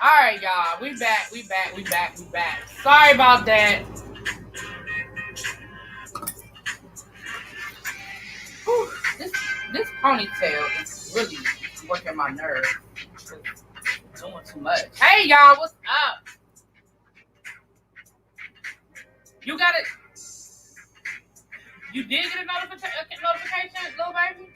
All right, y'all. We back. Sorry about that. Whew, this ponytail is really working my nerves. It's doing too much. Hey, y'all. What's up? You got it. You did get a notification, little baby?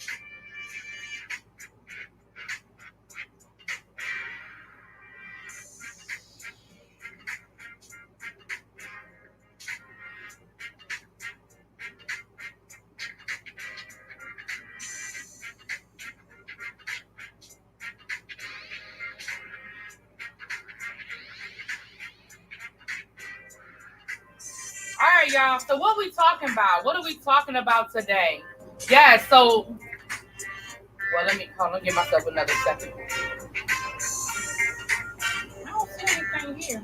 All right, y'all. So what we talking about? What are we talking about today? Yeah. So, well, let me give myself another second. I don't see anything here.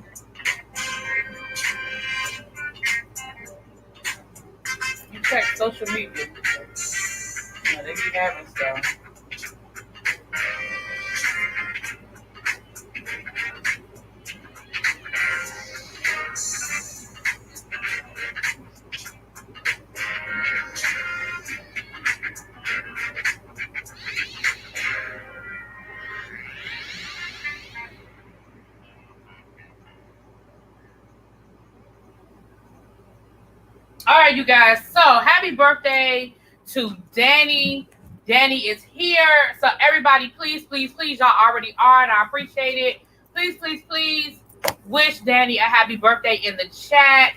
You check social media. Yeah, they be having stuff. All right, you guys. So happy birthday to Danny. Danny is here. So everybody, please, please, please, y'all already are, and I appreciate it. Please, please, please wish Danny a happy birthday in the chat.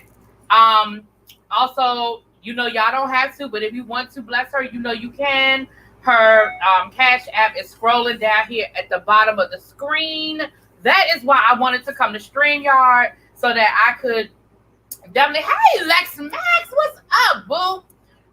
Um, Also, y'all don't have to, but if you want to bless her, you can. Her Cash App is scrolling down here at the bottom of the screen. That is why I wanted to come to StreamYard so that I could definitely. Hey, Lex Max, what's up, boo?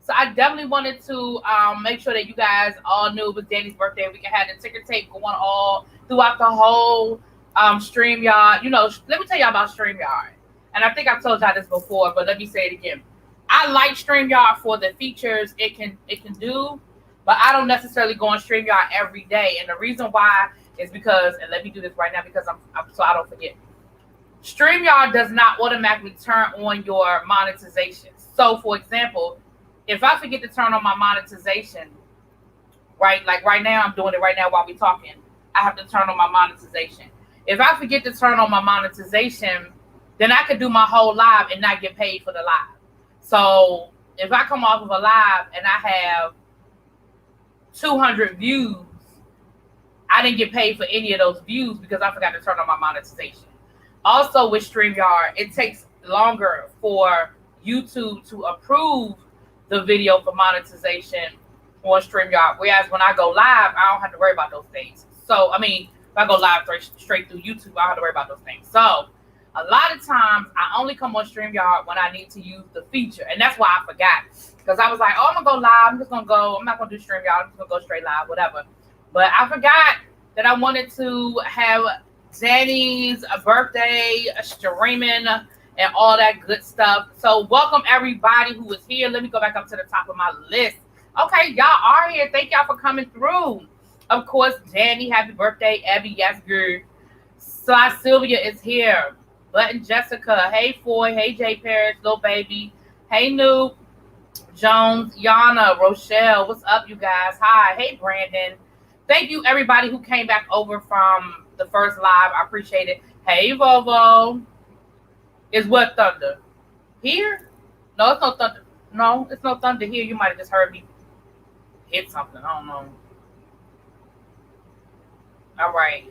So I definitely wanted to make sure that you guys all knew it was Danny's birthday. We can have the ticker tape going all throughout the whole StreamYard. Let me tell y'all about StreamYard. And I think I've told y'all this before, but let me say it again. I like StreamYard for the features it can do, but I don't necessarily go on StreamYard every day. And the reason why is because, and let me do this right now because I'm so I don't forget. StreamYard does not automatically turn on your monetization. So, for example, if I forget to turn on my monetization, right, like right now, I'm doing it right now while we're talking, I have to turn on my monetization. If I forget to turn on my monetization, then I could do my whole live and not get paid for the live. So, if I come off of a live and I have 200 views, I didn't get paid for any of those views because I forgot to turn on my monetization. Also with StreamYard, it takes longer for YouTube to approve the video for monetization on StreamYard. Whereas when I go live, I don't have to worry about those things. So, if I go live straight through YouTube, I don't have to worry about those things. So, a lot of times, I only come on StreamYard when I need to use the feature. And that's why I forgot. Because I was like, oh, I'm going to go live. I'm not going to do StreamYard. I'm just going to go straight live, whatever. But I forgot that I wanted to have Danny's birthday streaming and all that good stuff. So welcome everybody who is here. Let me go back up to the top of my list. Okay, y'all are here. Thank y'all for coming through. Of course, Danny, happy birthday. Abby, yes, girl. Sylvia is here. Button Jessica. Hey, Foy. Hey, Jay Parrish, little baby. Hey, Noob. Jones, Yana, Rochelle. What's up, you guys? Hi. Hey, Brandon. Thank you, everybody who came back over from the first live. I appreciate it. Hey, Vovo. Is what thunder? Here? No, it's no thunder. No, it's no thunder here. You might have just heard me hit something. I don't know. All right.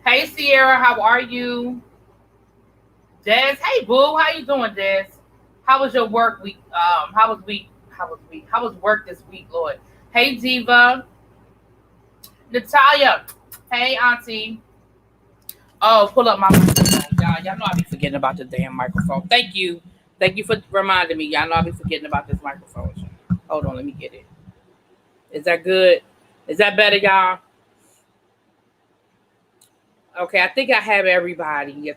Hey, Sierra. How are you? Des. Hey, boo. How you doing, Des? How was your work week? How was work this week, Lord? Hey, Diva. Natalia. Hey, Auntie. Oh, pull up my microphone. Y'all know I be forgetting about the damn microphone. Thank you. Thank you for reminding me. Y'all know I be forgetting about this microphone. Hold on, let me get it. Is that good? Is that better, y'all? Okay, I think I have everybody.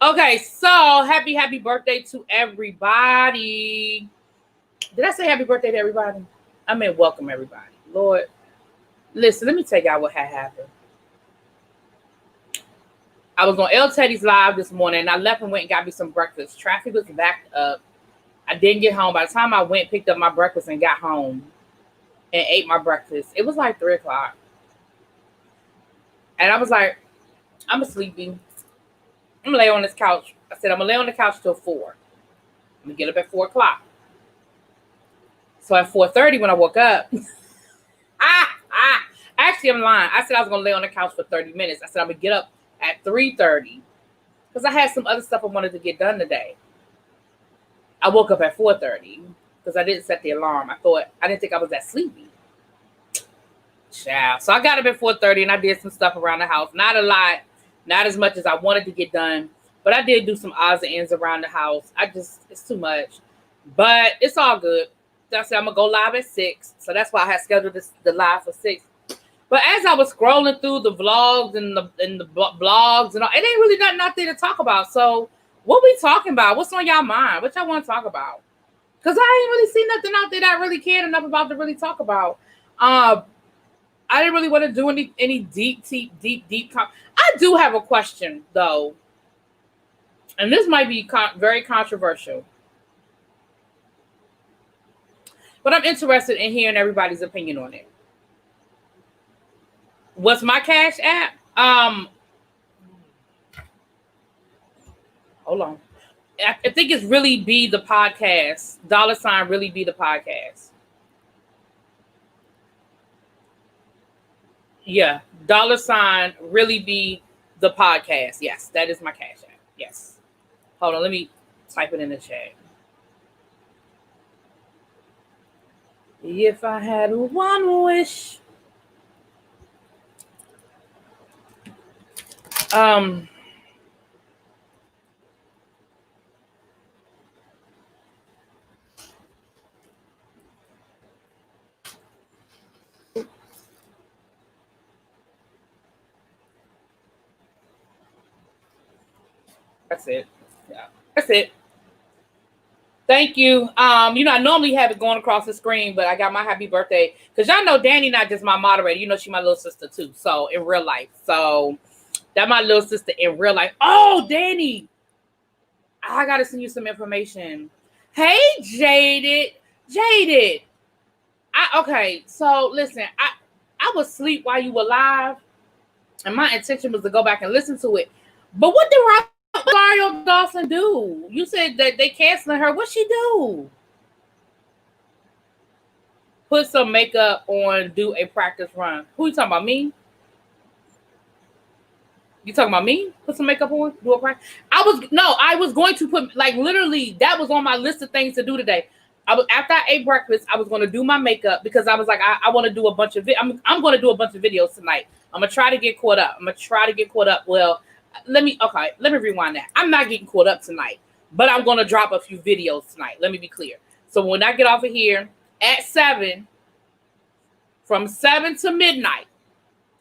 Okay, so happy birthday to everybody. Did I say happy birthday to everybody? I meant welcome everybody. Lord, listen, let me tell y'all what had happened. I was on El Teddy's live this morning, and I left and went and got me some breakfast. Traffic was backed up. I didn't get home. By the time I went, picked up my breakfast, and got home and ate my breakfast, it was like 3 o'clock. And I was like, I'm sleepy. I'm going to lay on this couch. I said, I'm going to lay on the couch till 4. I'm going to get up at 4 o'clock. So at 4:30 when I woke up, actually I'm lying. I said I was going to lay on the couch for 30 minutes. I said I'm going to get up at 3:30 because I had some other stuff I wanted to get done today. I woke up at 4:30 because I didn't set the alarm. I didn't think I was that sleepy. Child. So I got up at 4:30 and I did some stuff around the house. Not a lot, not as much as I wanted to get done, but I did do some odds and ends around the house. It's too much, but it's all good. So I said I'm gonna go live at 6, so that's why I had scheduled the live for 6. But as I was scrolling through the vlogs and the blogs and all, it ain't really nothing to talk about. So what we talking about? What's on y'all mind? What y'all want to talk about? Because I ain't really seen nothing out there that I really cared enough about to really talk about. I didn't really want to do any deep. I do have a question though, and this might be very controversial, but I'm interested in hearing everybody's opinion on it. What's my Cash App? Hold on. I think it's really be the podcast. $ really be the podcast. Yeah. $ really be the podcast. Yes, that is my Cash App. Yes. Hold on. Let me type it in the chat. If I had one wish. That's it. Yeah, that's it. Thank you. I normally have it going across the screen, but I got my happy birthday because y'all know Danny not just my moderator. You know she my little sister too. So in real life, so that my little sister in real life. Oh, Danny, I gotta send you some information. Hey, Jaded. Okay. So listen, I was asleep while you were live, and my intention was to go back and listen to it. But what did Rosario Dawson do? You said that they canceling her. What'd she do? Put some makeup on, do a practice run. Who you talking about? Me? You talking about me? Put some makeup on, do a practice. I was going to put, like, literally that was on my list of things to do today. After I ate breakfast, I was going to do my makeup because I was like, I want to do a bunch of I'm going to do a bunch of videos tonight. I'm gonna try to get caught up. Well, let me rewind that. I'm not getting caught up tonight, but I'm going to drop a few videos tonight. Let me be clear. So when I get off of here at 7, from 7 to midnight,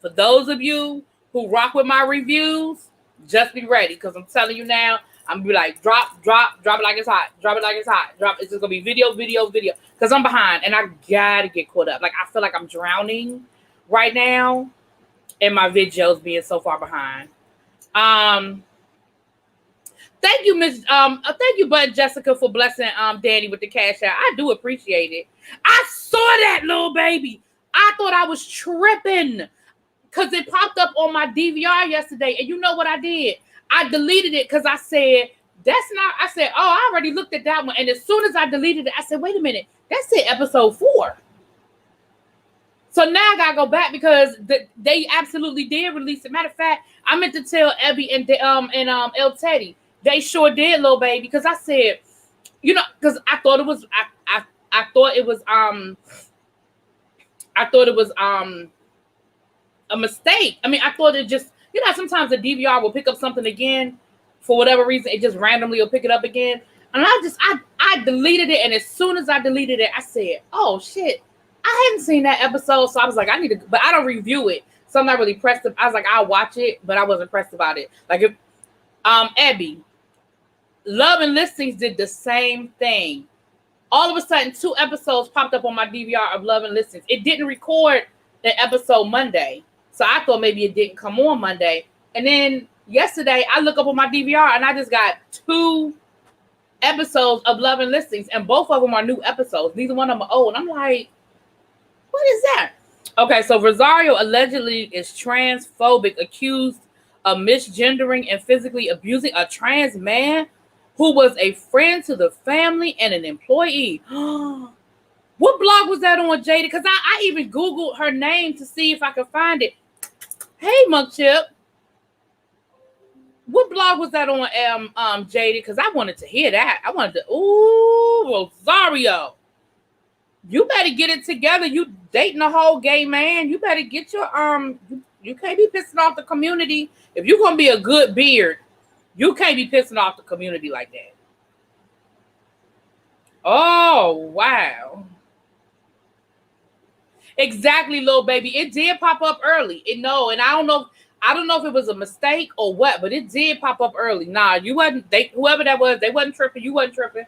for those of you who rock with my reviews, just be ready. Because I'm telling you now, I'm gonna be like, drop it like it's hot. Drop it like it's hot. It's just gonna be video. Because I'm behind and I gotta get caught up. Like I feel like I'm drowning right now in my videos being so far behind. Thank you, thank you, Bud Jessica, for blessing Danny with the Cash App. I do appreciate it. I saw that, little baby. I thought I was tripping because it popped up on my DVR yesterday. And you know what I did? I deleted it because I said, oh, I already looked at that one. And as soon as I deleted it, I said, wait a minute, that's it, episode 4. So now I gotta go back because they absolutely did release it. Matter of fact, I meant to tell Ebby and El Teddy. They sure did, little baby, because I said, because I thought it was a mistake. I mean, I thought it just, sometimes the DVR will pick up something again for whatever reason. It just randomly will pick it up again. And I deleted it. And as soon as I deleted it, I said, oh shit, I hadn't seen that episode. So I was like, I need to, but I don't review it. So I'm not really pressed. I was like, I'll watch it, but I wasn't pressed about it. Like if, Abby, Love and Listings did the same thing. All of a sudden, 2 episodes popped up on my DVR of Love and Listings. It didn't record the episode Monday. So I thought maybe it didn't come on Monday. And then yesterday I look up on my DVR and I just got 2 episodes of Love and Listings, and both of them are new episodes. Neither one of them are old. I'm like, what is that? Okay, so Rosario allegedly is transphobic, accused of misgendering and physically abusing a trans man who was a friend to the family and an employee. What blog was that on, Jada? Because I even Googled her name to see if I could find it. Hey, Monk Chip. What blog was that on, Jada? Because I wanted to hear that. I wanted to, ooh, Rosario. You better get it together. You dating a whole gay man. You better get your, you can't be pissing off the community. If you're going to be a good beard, you can't be pissing off the community like that. Oh, wow. Exactly, little baby. It did pop up early. And I don't know if it was a mistake or what, but it did pop up early. Nah, you wasn't, whoever that was, they wasn't tripping. You wasn't tripping.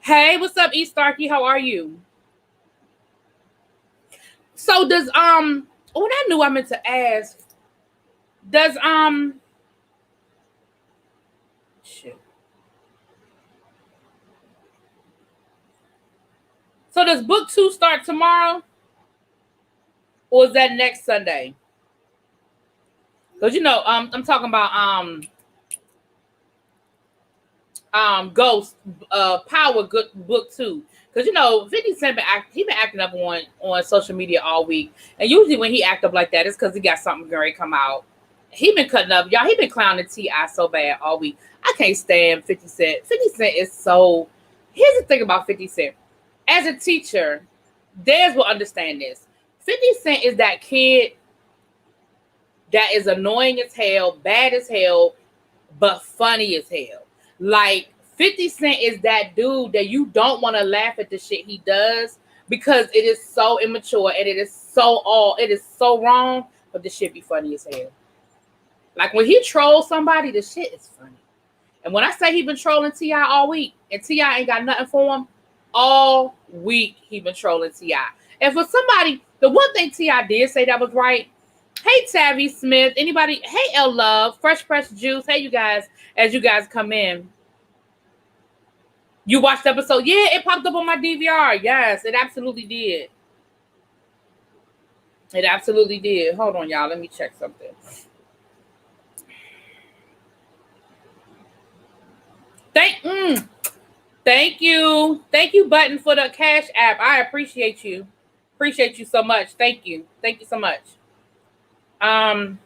Hey, what's up, E Starkey? How are you? So does I knew I meant to ask. Does shit. So does book 2 start tomorrow? Or is that next Sunday? Because I'm talking about Ghost Power Good book 2. Because 50 Cent been acting up on social media all week. And usually when he act up like that, it's because he got something going to come out. He been cutting up, y'all. He been clowning T.I. so bad all week. I can't stand 50 Cent. 50 Cent is so. Here's the thing about 50 Cent. As a teacher, Des will understand this. 50 Cent is that kid that is annoying as hell, bad as hell, but funny as hell. Like 50 Cent is that dude that you don't want to laugh at the shit he does because it is so immature and it is so wrong, but the shit be funny as hell. Like when he trolls somebody, the shit is funny. And when I say he been trolling T.I. all week, and T.I. ain't got nothing for him, all week he been trolling T.I. And for somebody, the one thing T.I. did say that was right. Hey, Tavi Smith. Anybody? Hey, L Love. Fresh Press Juice. Hey, you guys. As you guys come in. You watched the episode? Yeah, it popped up on my DVR. Yes, it absolutely did. It absolutely did. Hold on, y'all. Let me check something. Thank you. Thank you, Button, for the Cash App. I appreciate you. Appreciate you so much. Thank you. Thank you so much. I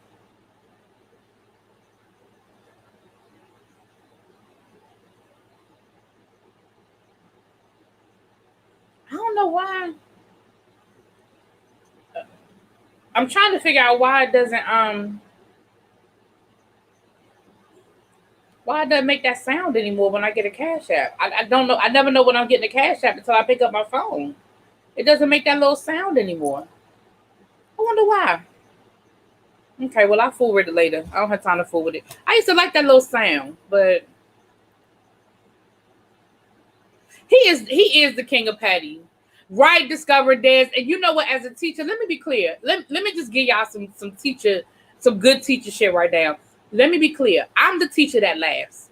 don't know why. I'm trying to figure out why it doesn't why it doesn't make that sound anymore when I get a Cash App. I don't know. I never know when I'm getting a Cash App until I pick up my phone. It doesn't make that little sound anymore. I wonder why. Okay, well, I'll fool with it later. I don't have time to fool with it. I used to like that little sound, but he is the king of Patty. Right, Discover Des. And you know what, as a teacher, let me be clear. Let me just give y'all some good teacher shit right now. Let me be clear. I'm the teacher that laughs.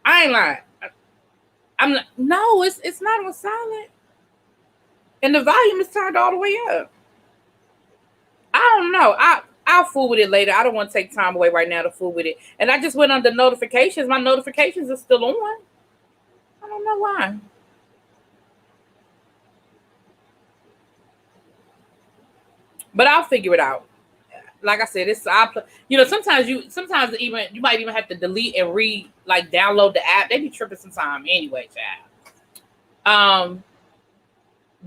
I ain't lying. No, it's not on silent. And the volume is turned all the way up. I don't know. I'll fool with it later. I don't want to take time away right now to fool with it. And I just went under notifications. My notifications are still on. I don't know why. But I'll figure it out. Like I said, sometimes you might even have to delete and download the app. They be tripping sometime anyway, child.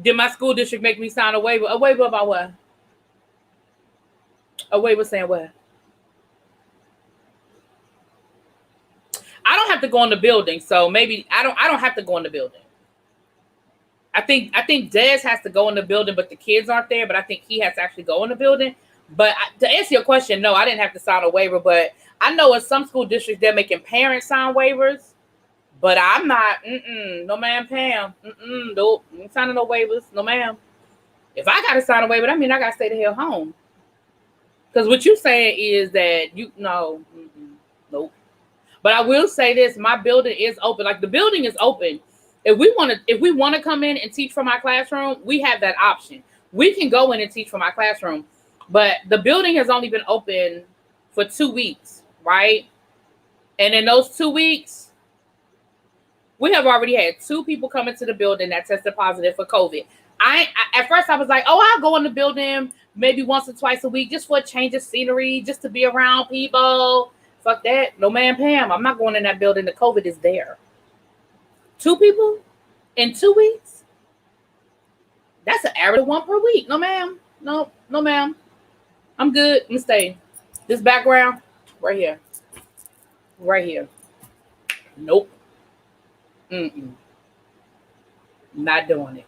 Did my school district make me sign a waiver? A waiver about what? A waiver saying what? I don't have to go in the building, so maybe I don't have to go in the building. I think Des has to go in the building, but the kids aren't there. But I think he has to actually go in the building. But to answer your question, no, I didn't have to sign a waiver. But I know in some school districts they're making parents sign waivers. But I'm not. No, ma'am, Pam. Nope. I'm not signing no waivers. No, ma'am. If I got to sign a waiver, that means I got to stay the hell home. Because what you're saying is that Nope. But I will say this: my building is open. Like the building is open. If we want to come in and teach from our classroom, we have that option. We can go in and teach from our classroom, but the building has only been open for 2 weeks, right? And in those 2 weeks, we have already had 2 people come into the building that tested positive for COVID. At first I was like, oh, I'll go in the building maybe once or twice a week just for a change of scenery, just to be around people. Fuck that. No, man, Pam. I'm not going in that building. The COVID is there. 2 people in 2 weeks? That's an average of 1 per week. No, ma'am. No, ma'am. I'm good. I'm staying. This background, right here. Right here. Nope. Not doing it.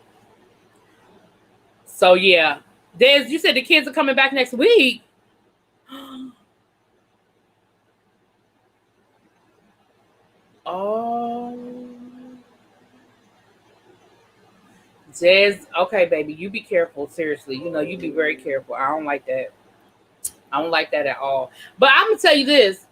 So, yeah. Des, you said the kids are coming back next week. Oh. Des, okay, baby, you be careful. Seriously. You be very careful. I don't like that. I don't like that at all. But I'm going to tell you this.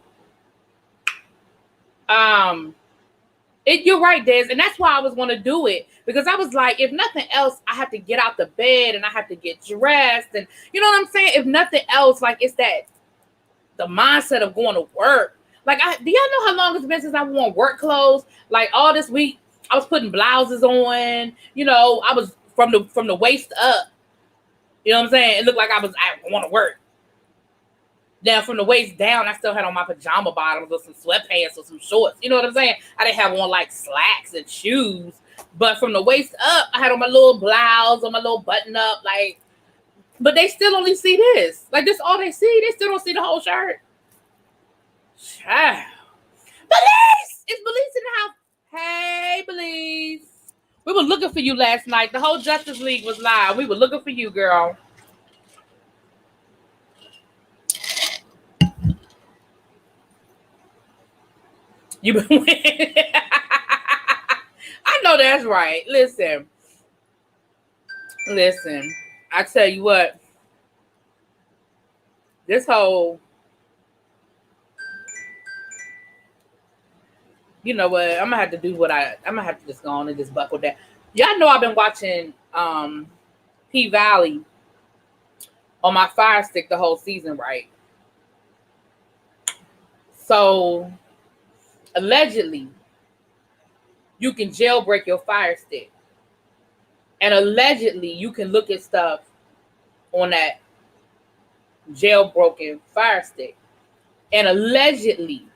You're right, Des, and that's why I was going to do it, because I was like, if nothing else, I have to get out the bed and I have to get dressed, and you know what I'm saying? If nothing else, like it's the mindset of going to work. Like, do y'all know how long it's been since I worn work clothes? Like all this week, I was putting blouses on. I was from the waist up. You know what I'm saying? It looked like I going to work. Now, from the waist down, I still had on my pajama bottoms or some sweatpants or some shorts. You know what I'm saying? I didn't have on like slacks and shoes. But from the waist up, I had on my little blouse or my little button up. Like, but they still only see this. Like, this all they see. They still don't see the whole shirt. Child. Belize! It's Belize in the house. Hey, Belize. We were looking for you last night. The whole Justice League was live. We were looking for you, girl. You been winning. I know that's right. Listen. I tell you what. This whole, you know what? I'm gonna have to do I'm gonna have to just go on and just buckle down. Y'all know I've been watching P Valley on my Fire Stick the whole season, right? So allegedly, you can jailbreak your Fire Stick. And allegedly, you can look at stuff on that jailbroken Fire Stick. And allegedly,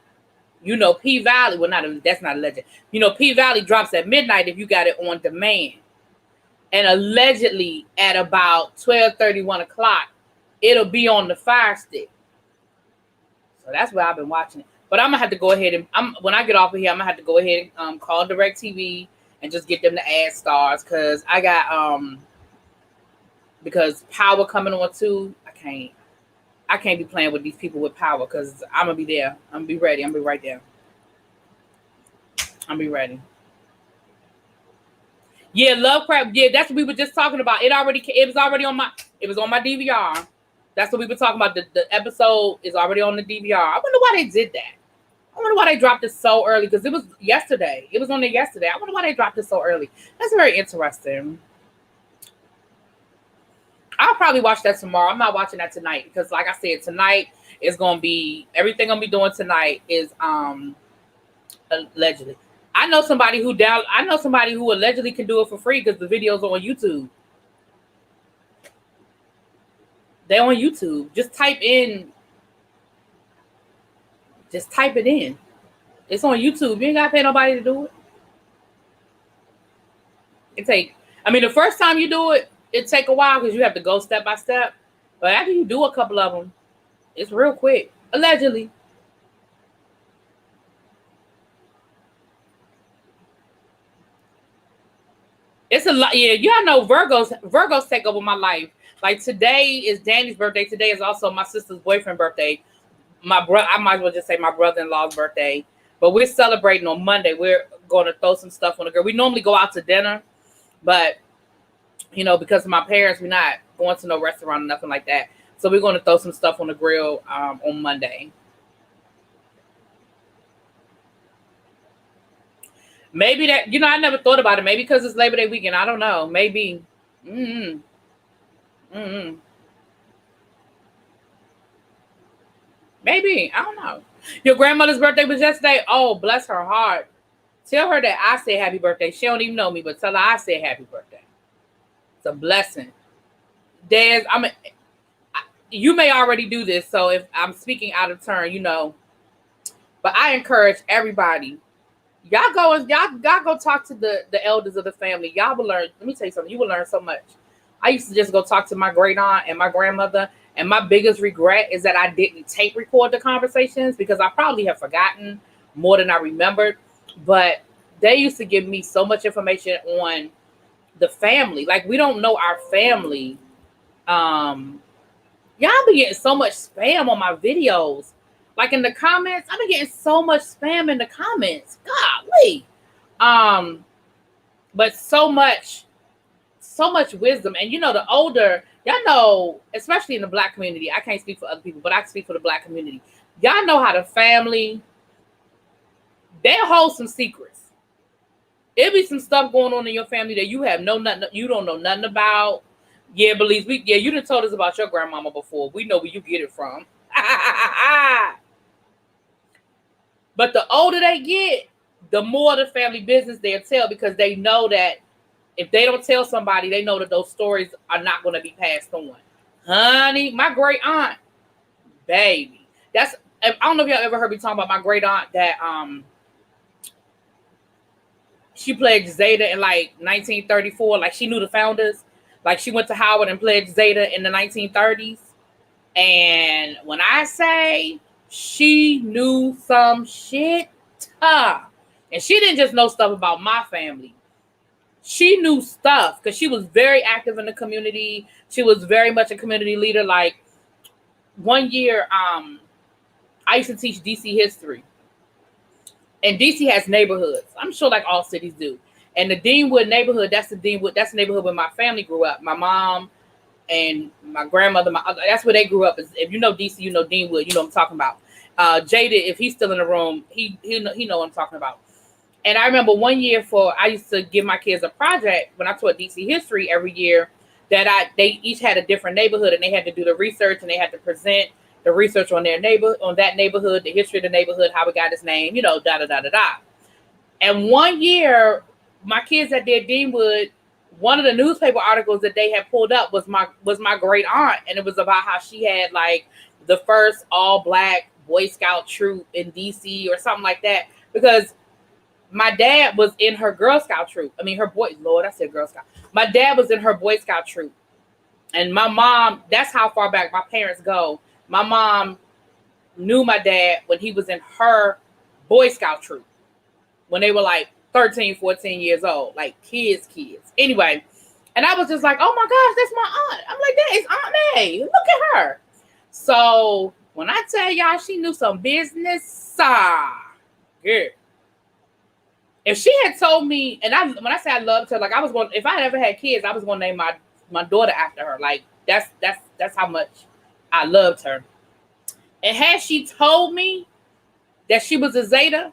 P Valley, that's not alleged. P Valley drops at midnight if you got it on demand. And allegedly, at about 12:30, 1 o'clock, it'll be on the Fire Stick. So that's where I've been watching it. But I'm gonna have to go ahead and when I get off of here, I'm gonna have to go ahead and call DirecTV and just get them to add stars, because I got because Power coming on too. I can't be playing with these people with Power, because I'm gonna be there. I'm gonna be ready. I'm gonna be right there. I'm gonna be ready. Yeah, Lovecraft. Yeah, that's what we were just talking about. It was on my DVR. That's what we were talking about. The episode is already on the DVR. I wonder why they did that. I wonder why they dropped it so early, because it was yesterday. It was on there yesterday. I wonder why they dropped it so early. That's very interesting. I'll probably watch that tomorrow. I'm not watching that tonight, because like I said, tonight is going to be, everything I'm going to be doing tonight is allegedly. I know somebody who allegedly can do it for free, because the videos are on YouTube. They're on YouTube. Just type it in. It's on YouTube. You ain't got to pay nobody to do it. The first time you do it, it take a while, because you have to go step by step. But after you do a couple of them, it's real quick. Allegedly. It's a lot. Yeah, y'all know Virgos take over my life. Like, today is Danny's birthday. Today is also my sister's boyfriend's birthday. I might as well just say my brother-in-law's birthday. But we're celebrating on Monday. We're going to throw some stuff on the grill. We normally go out to dinner, but because of my parents, we're not going to no restaurant or nothing like that. So we're going to throw some stuff on the grill on Monday. Maybe that, I never thought about it. Maybe because it's Labor Day weekend. I don't know. Maybe. Maybe. I don't know. Your grandmother's birthday was yesterday? Oh, bless her heart. Tell her that I said happy birthday. She don't even know me, but tell her I said happy birthday. It's a blessing. Des, you may already do this, so if I'm speaking out of turn, but I encourage everybody. Y'all go talk to the elders of the family. Y'all will learn. Let me tell you something. You will learn so much. I used to just go talk to my great aunt and my grandmother, and my biggest regret is that I didn't tape record the conversations because I probably have forgotten more than I remembered. But they used to give me so much information on the family. Like, we don't know our family. Y'all be getting so much spam on my videos. Like in the comments, I've been getting so much spam in the comments. Golly. But so much wisdom. And the older, y'all know, especially in the Black community, I can't speak for other people, but I can speak for the Black community. Y'all know how the family, they'll hold some secrets. It'll be some stuff going on in your family that you don't know nothing about. Yeah, Belize, you done told us about your grandmama before. We know where you get it from. But the older they get, the more the family business they'll tell, because they know that if they don't tell somebody, they know that those stories are not going to be passed on. Honey, my great aunt, baby. I don't know if y'all ever heard me talking about my great aunt that she pledged Zeta in like 1934. Like, she knew the founders. Like, she went to Howard and pledged Zeta in the 1930s. And when I say she knew some shit, and she didn't just know stuff about my family. She knew stuff because she was very active in the community. She was very much a community leader. Like, one year, I used to teach DC history. And DC has neighborhoods. I'm sure like all cities do. And the Deanwood neighborhood, that's the neighborhood where my family grew up. My mom and my grandmother, that's where they grew up. If you know DC, you know Deanwood, you know what I'm talking about. Jaded, if he's still in the room, he know what I'm talking about. And I remember one year I used to give my kids a project when I taught DC history every year that they each had a different neighborhood, and they had to do the research, and they had to present the research on that neighborhood, the history of the neighborhood, how it got its name, da da da da da. And one year, my kids that did Deanwood, one of the newspaper articles that they had pulled up was my great aunt, and it was about how she had like the first all-Black Boy Scout troop in DC or something like that, because my dad was in her Girl Scout troop. I mean, I said Girl Scout. My dad was in her Boy Scout troop, and my mom, that's how far back my parents go. My mom knew my dad when he was in her Boy Scout troop, when they were like 13, 14 years old, like kids. Anyway, and I was just like, oh my gosh, that's my aunt. I'm like, that is Aunt May. Look at her. So when I tell y'all she knew some business, good. If she had told me, and when I say I loved her, like if I had ever had kids, I was going to name my daughter after her. Like, that's how much I loved her. And had she told me that she was a Zeta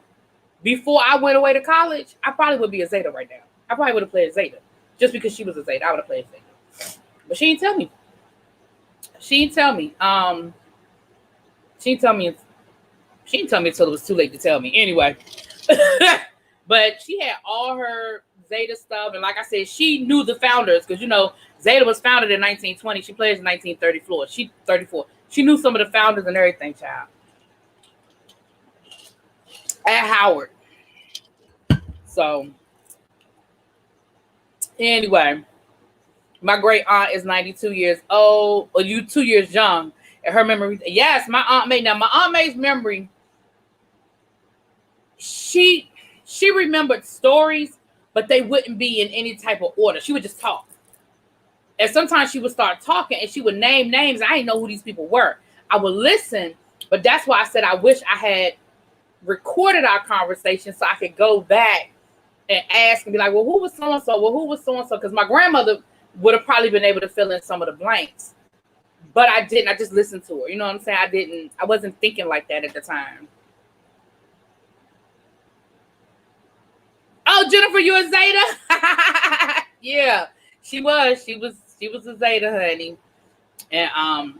before I went away to college, I probably would be a Zeta right now. I probably would have played Zeta. Just because she was a Zeta, I would have played Zeta. But she didn't tell me. She didn't tell me until it was too late to tell me. Anyway. But she had all her Zeta stuff. And like I said, she knew the founders because, Zeta was founded in 1920. She pledged in 1934. She 34. She knew some of the founders and everything, child. At Howard. So, anyway, my great aunt is 92 years old, or you 2 years young. And her memory, yes, my Aunt May. Now, my Aunt May's memory, she remembered stories, but they wouldn't be in any type of order. She would just talk. And sometimes she would start talking and she would name names. I didn't know who these people were. I would listen, but that's why I said I wish I had recorded our conversation so I could go back and ask and be like, well, who was so-and-so? Well, who was so-and-so? Because my grandmother would have probably been able to fill in some of the blanks. But I didn't. I just listened to her. You know what I'm saying? I wasn't thinking like that at the time. Oh, Oh, Jennifer, you a Zeta? Yeah, she was. She was a Zeta, honey. And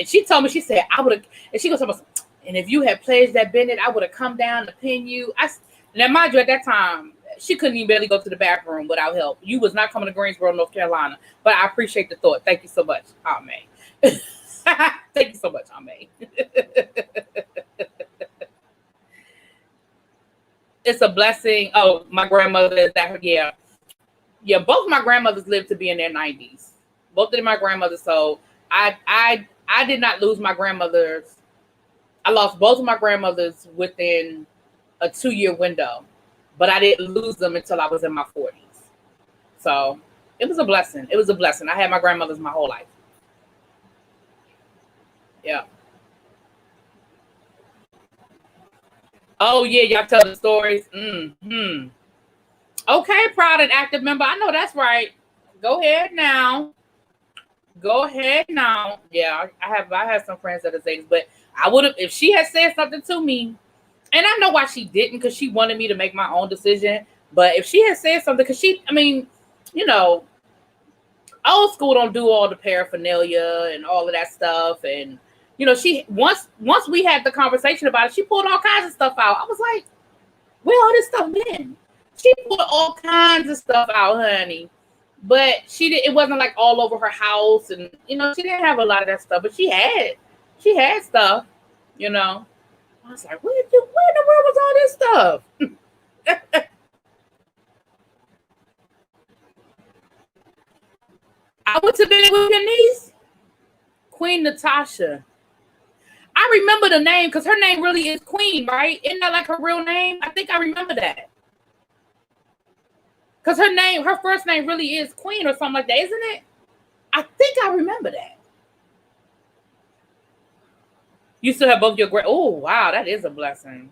she told me, she said, I would have, and she goes, and if you had pledged that Bennett, I would have come down to pin you. Now, mind you, at that time, she couldn't even barely go to the bathroom without help. You was not coming to Greensboro, North Carolina. But I appreciate the thought. Thank you so much, Aunt May. Thank you so much, Aunt May. It's a blessing. Oh, my grandmother is that. Yeah. Yeah, both my grandmothers lived to be in their 90s. Both of my grandmothers. So I did not lose my grandmothers. I lost both of my grandmothers within a 2-year window, but I didn't lose them until I was in my 40s. So it was a blessing. It was a blessing. I had my grandmothers my whole life. Yeah. Oh, yeah, y'all tell the stories. Mm-hmm. Okay, proud and active member. I know that's right. Go ahead now. Go ahead now. Yeah, I have some friends that are Zetas, but I would have, if she had said something to me, and I know why she didn't, because she wanted me to make my own decision. But if she had said something, because you know, old school don't do all the paraphernalia and all of that stuff. And, you know, she, once we had the conversation about it, she pulled all kinds of stuff out. I was like, where all this stuff been? She pulled all kinds of stuff out, honey. But it wasn't like all over her house, and you know, she didn't have a lot of that stuff, but she had stuff, you know. I was like, where in the world was all this stuff? I went to bed with your niece, Queen Natasha. I remember the name because her name really is Queen, right? Isn't that like her real name? I think I remember that. Because her first name really is Queen or something like that, isn't it? I think I remember that. You still have both your oh, wow, that is a blessing.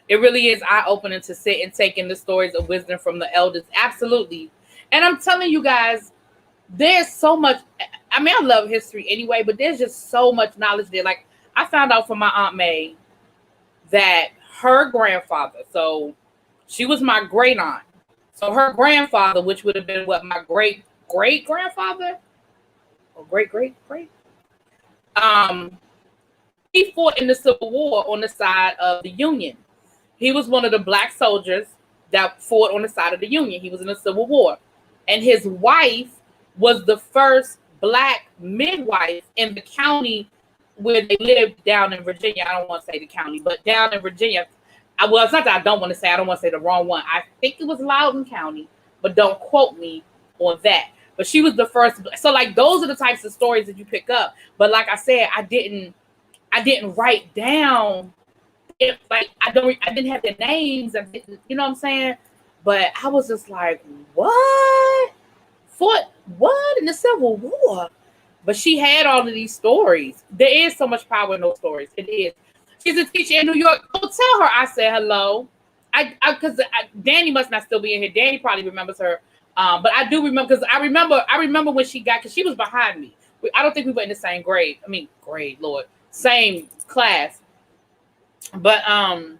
It really is eye-opening to sit and take in the stories of wisdom from the elders. Absolutely. And I'm telling you guys, there's so much. I mean, I love history anyway, but there's just so much knowledge there. Like, I found out from my Aunt May that her grandfather, so she was my great aunt. So her grandfather, which would have been what, my great grandfather or great, he fought in the Civil War on the side of the Union. He was one of the black soldiers that fought on the side of the Union. He was in the Civil War. And his wife was the first black midwife in the county where they lived down in Virginia. I don't want to say the county, but down in Virginia. Well, it's not that I don't want to say. I don't want to say the wrong one. I think it was Loudoun County, but don't quote me on that. But she was the first. So, like, those are the types of stories that you pick up. But like I said, I didn't write down. Like, I didn't have their names. I didn't, you know what I'm saying? But I was just like, what? Fought what in the Civil War? But she had all of these stories. There is so much power in those stories. It is. She's a teacher in New York. Go tell her I said hello. Because Danny must not still be in here. Danny probably remembers her. But I do remember, because I remember when she got, because she was behind me. I don't think we were in the same grade. I mean, Lord, same class. But I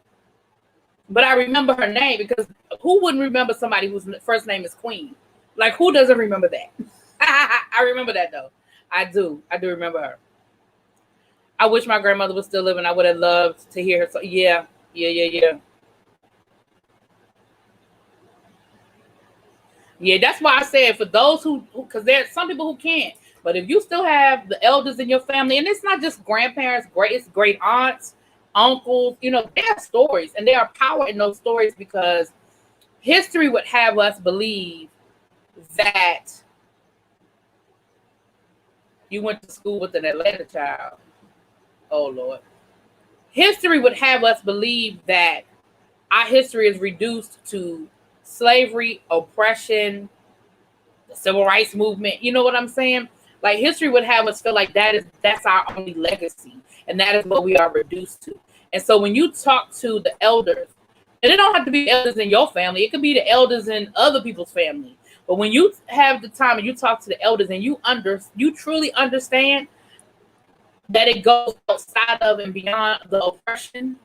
remember her name, because who wouldn't remember somebody whose first name is Queen? Like, who doesn't remember that? I remember that though. I do remember her. I wish my grandmother was still living. I would have loved to hear her. So yeah. Yeah, that's why I said, for those who because there's some people who can't. But if you still have the elders in your family, and it's not just grandparents, it's great aunts, uncles, you know, there are stories, and there are power in those stories, because history would have us believe that you went to school with an Atlanta child. Oh, Lord. History would have us believe that our history is reduced to slavery, oppression, the civil rights movement. You know what I'm saying? Like, history would have us feel like that's our only legacy, and that is what we are reduced to. And so when you talk to the elders, and it don't have to be elders in your family, it could be the elders in other people's family. But when you have the time and you talk to the elders, and you truly understand that it goes outside of and beyond the oppression,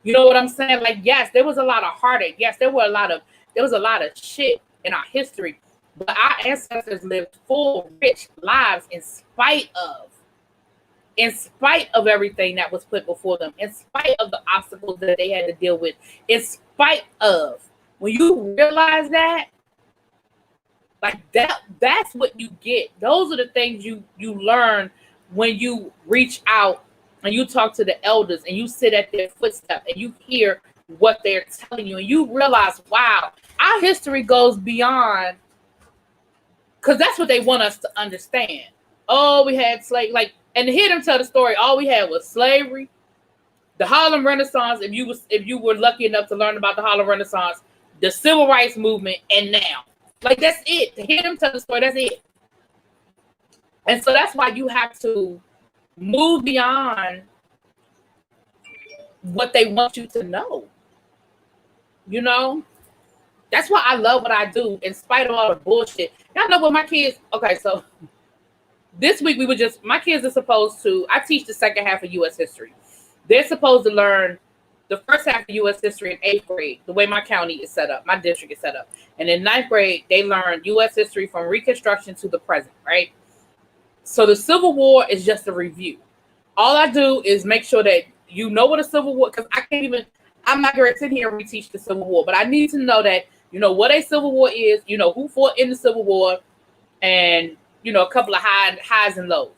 You know what I'm saying? Like, yes, there was a lot of heartache. Yes, there was a lot of shit in our history. But our ancestors lived full, rich lives in spite of everything that was put before them, in spite of the obstacles that they had to deal with, in spite of. When you realize that, like that's what you get. Those are the things you learn when you reach out and you talk to the elders and you sit at their footsteps and you hear what they're telling you and you realize, wow, our history goes beyond, because that's what they want us to understand. Oh, we had slave, like, and to hear them tell the story, all we had was slavery, the Harlem Renaissance, if you were lucky enough to learn about the Harlem Renaissance, the Civil Rights Movement, and now. Like, that's it. To hear them tell the story, that's it. And so that's why you have to move beyond what they want you to know. You know? That's why I love what I do, in spite of all the bullshit. Y'all know what my kids, okay, so this week my kids are supposed to, I teach the second half of U.S. history. They're supposed to learn the first half of U.S. history in 8th grade, the way my county is set up, my district is set up. And in 9th grade, they learn U.S. history from Reconstruction to the present, right? So the Civil War is just a review. All I do is make sure that you know what a Civil War, because I'm not going to sit here and reteach the Civil War, but I need to know that you know what a Civil War is, you know who fought in the Civil War, and you know a couple of highs and lows.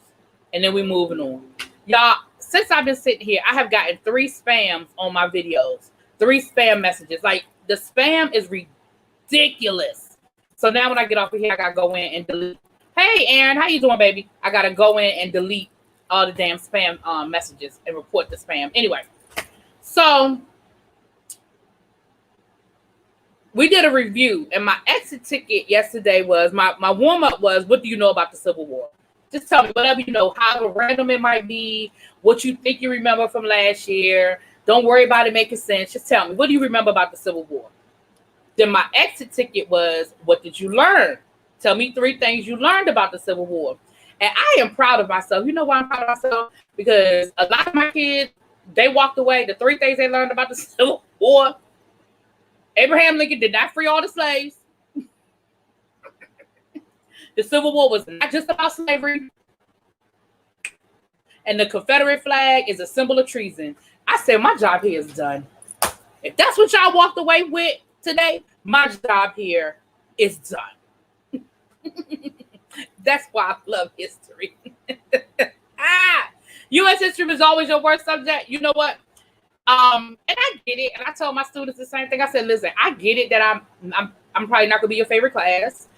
And then we're moving on. Y'all, since I've been sitting here, I have gotten 3 spams on my videos. 3 spam messages. Like, the spam is ridiculous. So now when I get off of here, I gotta go in and delete. Hey, Aaron, how you doing, baby? I gotta go in and delete all the damn spam messages and report the spam. Anyway, so we did a review, and my exit ticket yesterday was, my warm-up was, what do you know about the Civil War? Just tell me whatever you know, however random it might be, what you think you remember from last year. Don't worry about it making sense. Just tell me, what do you remember about the Civil War? Then my exit ticket was, what did you learn? Tell me 3 things you learned about the Civil War. And I am proud of myself. You know why I'm proud of myself? Because a lot of my kids, they walked away. The 3 things they learned about the Civil War: Abraham Lincoln did not free all the slaves. The Civil War was not just about slavery. And the Confederate flag is a symbol of treason. I said, my job here is done. If that's what y'all walked away with today, my job here is done. That's why I love history. U.S. history was always your worst subject. You know what? And I get it. And I told my students the same thing. I said, listen, I get it that I'm probably not gonna be your favorite class.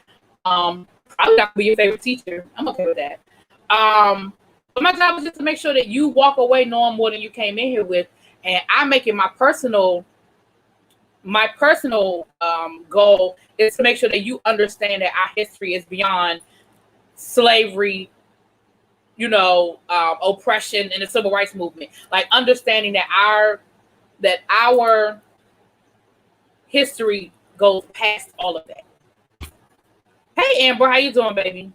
Probably not gonna be your favorite teacher. I'm okay with that. But my job is just to make sure that you walk away knowing more than you came in here with. And I'm making my personal goal is to make sure that you understand that our history is beyond slavery, you know, oppression and the civil rights movement. Like, understanding that our history goes past all of that. Hey, Amber, how you doing, baby?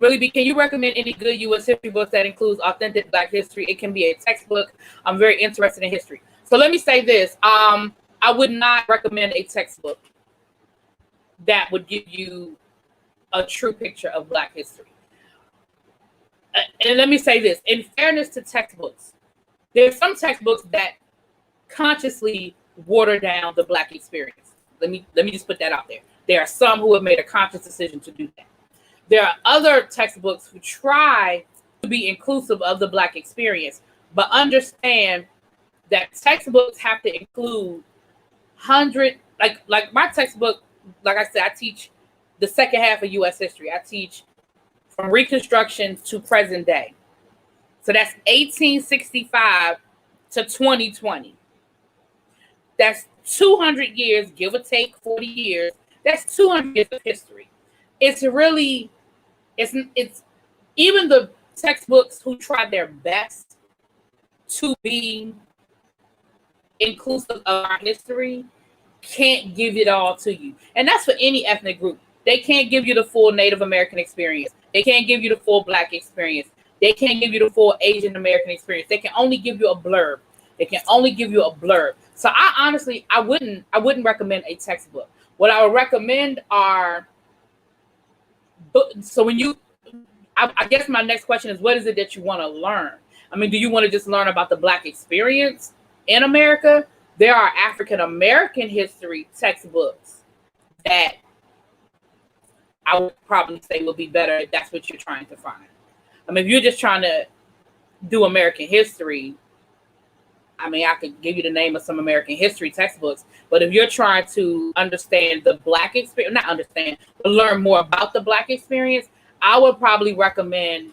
Really, can you recommend any good U.S. history books that includes authentic Black history? It can be a textbook. I'm very interested in history. So let me say this. I would not recommend a textbook that would give you a true picture of Black history. And let me say this. In fairness to textbooks, there's some textbooks that consciously water down the Black experience. Let me just put that out there. There are some who have made a conscious decision to do that. There are other textbooks who try to be inclusive of the Black experience, but understand that textbooks have to include like my textbook, like I said, I teach the second half of U.S. history. I teach from Reconstruction to present day. So that's 1865 to 2020. That's 200 years, give or take 40 years. That's 200 years of history. It's really, it's even the textbooks who try their best to be inclusive of our history can't give it all to you. And that's for any ethnic group. They can't give you the full Native American experience. They can't give you the full Black experience. They can't give you the full Asian American experience. They can only give you a blurb. So I wouldn't recommend a textbook. What I would recommend are so when you I guess my next question is, what is it that you want to learn? I mean, do you want to just learn about the Black experience in America? There are African American history textbooks that I would probably say will be better if that's what you're trying to find. I mean, if you're just trying to do American history, I mean, I could give you the name of some American history textbooks, but if you're trying to understand the Black experience, not understand, but learn more about the Black experience, I would probably recommend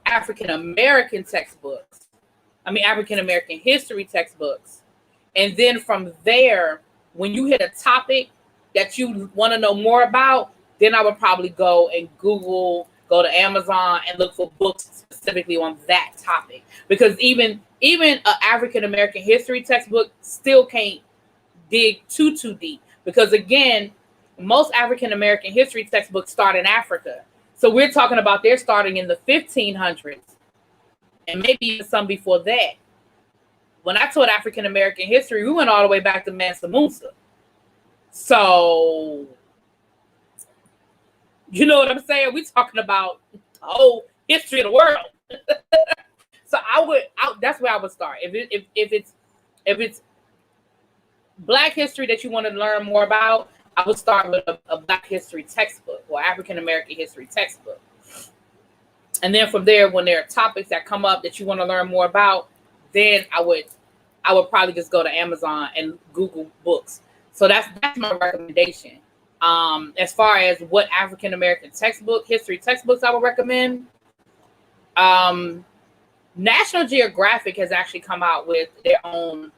African American textbooks. I mean, African American history textbooks. And then from there, when you hit a topic that you want to know more about, then I would probably go and Google, go to Amazon and look for books specifically on that topic. Because even an African American history textbook still can't dig too deep. Because again, most African American history textbooks start in Africa. So we're talking about they're starting in the 1500s and maybe even some before that. When I taught African American history, we went all the way back to Mansa Musa. So, you know what I'm saying? We're talking about the whole history of the world. So that's where I would start. If it's Black history that you want to learn more about, I would start with a Black history textbook or African American history textbook. And then from there, when there are topics that come up that you want to learn more about, then I would probably just go to Amazon and Google books. So that's my recommendation. As far as what African American history textbooks I would recommend, National Geographic has actually come out with their own.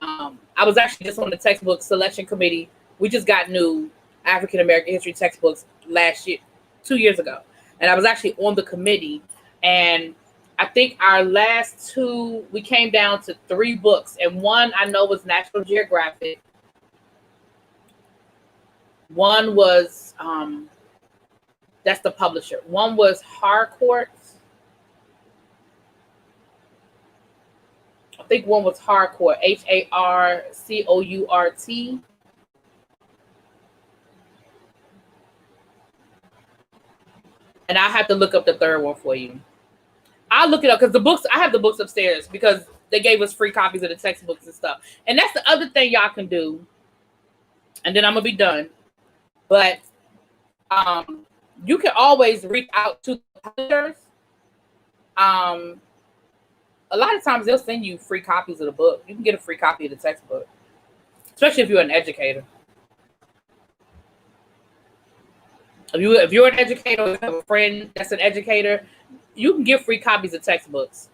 I was actually just on the textbook selection committee. We just got new African American history textbooks 2 years ago. And I was actually on the committee. And I think our last two, we came down to 3 books. And one I know was National Geographic. One was, that's the publisher. One was Harcourt. I think one was Harcourt, Harcourt. And I have to look up the third one for you. I'll look it up because I have the books upstairs because they gave us free copies of the textbooks and stuff. And that's the other thing y'all can do. And then I'm going to be done. But you can always reach out to the publishers. A lot of times they'll send you free copies of the book. You can get a free copy of the textbook, especially if you're an educator. If you're an educator or you have a friend that's an educator, you can get free copies of textbooks.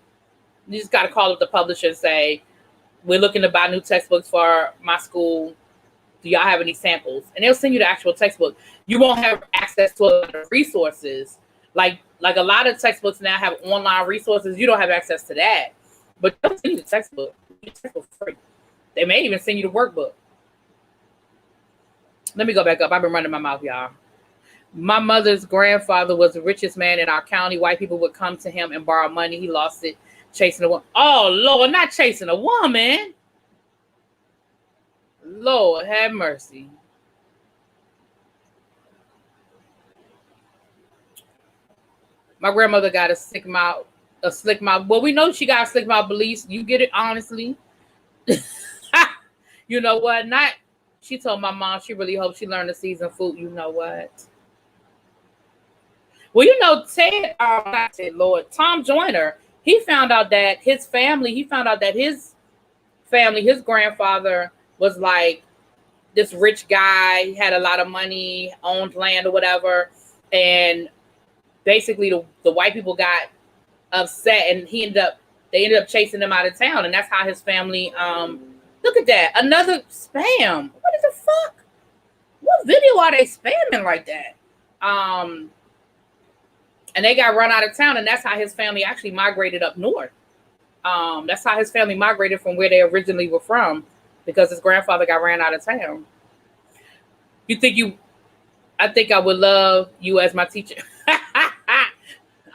You just got to call up the publisher and say, we're looking to buy new textbooks for my school. Do y'all have any samples? And they'll send you the actual textbook. You won't have access to a lot of resources. Like a lot of textbooks now have online resources. You don't have access to that. But they'll send you the textbook. The textbook for free. They may even send you the workbook. Let me go back up. I've been running my mouth, y'all. My mother's grandfather was the richest man in our county. White people would come to him and borrow money. He lost it chasing a woman. Oh, Lord, not chasing a woman. Lord, have mercy. My grandmother got a slick mouth. Well, we know she got a slick mouth beliefs. You get it, honestly. You know what? She told my mom she really hopes she learned to season food. You know what? Well, you know, Tom Joyner, he found out that his grandfather was like this rich guy. He had a lot of money, owned land or whatever. And basically the white people got upset and they ended up chasing him out of town. And that's how his family, look at that. Another spam. What the fuck? What video are they spamming like that? And they got run out of town, and that's how his family actually migrated up north. That's how his family migrated from where they originally were from, because his grandfather got ran out of town. I think I would love you as my teacher.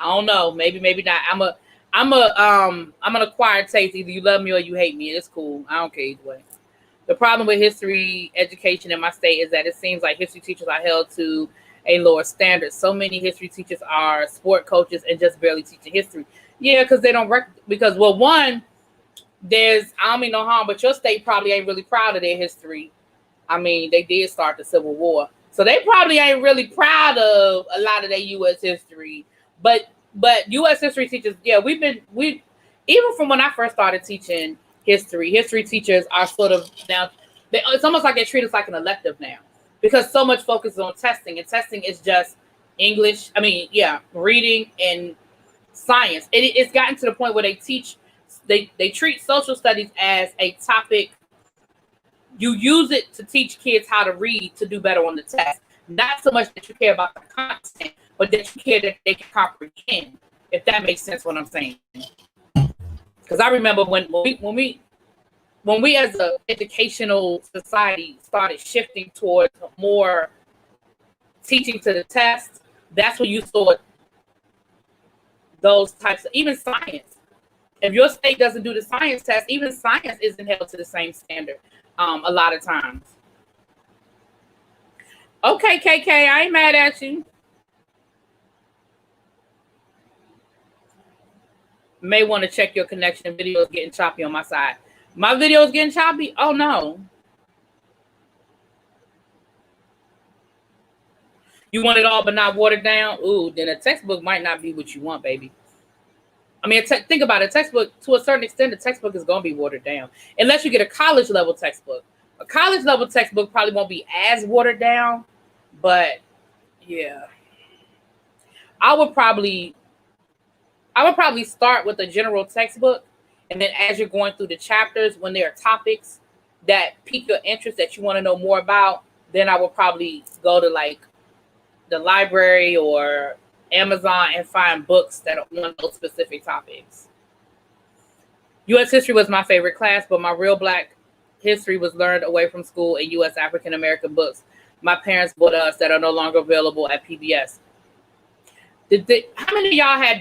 I don't know. Maybe not. I'm an acquired taste. Either you love me or you hate me. It's cool. I don't care either way. The problem with history education in my state is that it seems like history teachers are held to a lower standard. So many history teachers are sport coaches and just barely teaching history. Yeah, because they don't because well, one, there's I don't mean no harm, but your state probably ain't really proud of their history. I mean, they did start the Civil War, so they probably ain't really proud of a lot of their U.S. history. But U.S. history teachers, yeah, we even from when I first started teaching history teachers are sort of now. It's almost like they treat us like an elective now because so much focus is on testing, and testing is just English. I mean, yeah, reading and science. It's gotten to the point where they treat social studies as a topic. You use it to teach kids how to read to do better on the test. Not so much that you care about the content, but that you care that they can comprehend. If that makes sense, what I'm saying. Because I remember when we as an educational society started shifting towards more teaching to the test, that's when you saw those types of even science. If your state doesn't do the science test, even science isn't held to the same standard a lot of times. Okay, KK, I ain't mad at you. May want to check your connection. Video is getting choppy on my side. My video is getting choppy? Oh, no. You want it all but not watered down? Ooh, then a textbook might not be what you want, baby. I mean, think about it. A textbook, to a certain extent, the textbook is going to be watered down. Unless you get a college-level textbook. A college-level textbook probably won't be as watered down. But, yeah. I would probably start with a general textbook. And then as you're going through the chapters, when there are topics that pique your interest that you want to know more about, then I would probably go to like the library or Amazon and find books that are on those specific topics. U.S. history was my favorite class, but my real Black history was learned away from school in U.S. African American books my parents bought us that are no longer available at PBS. How many of y'all had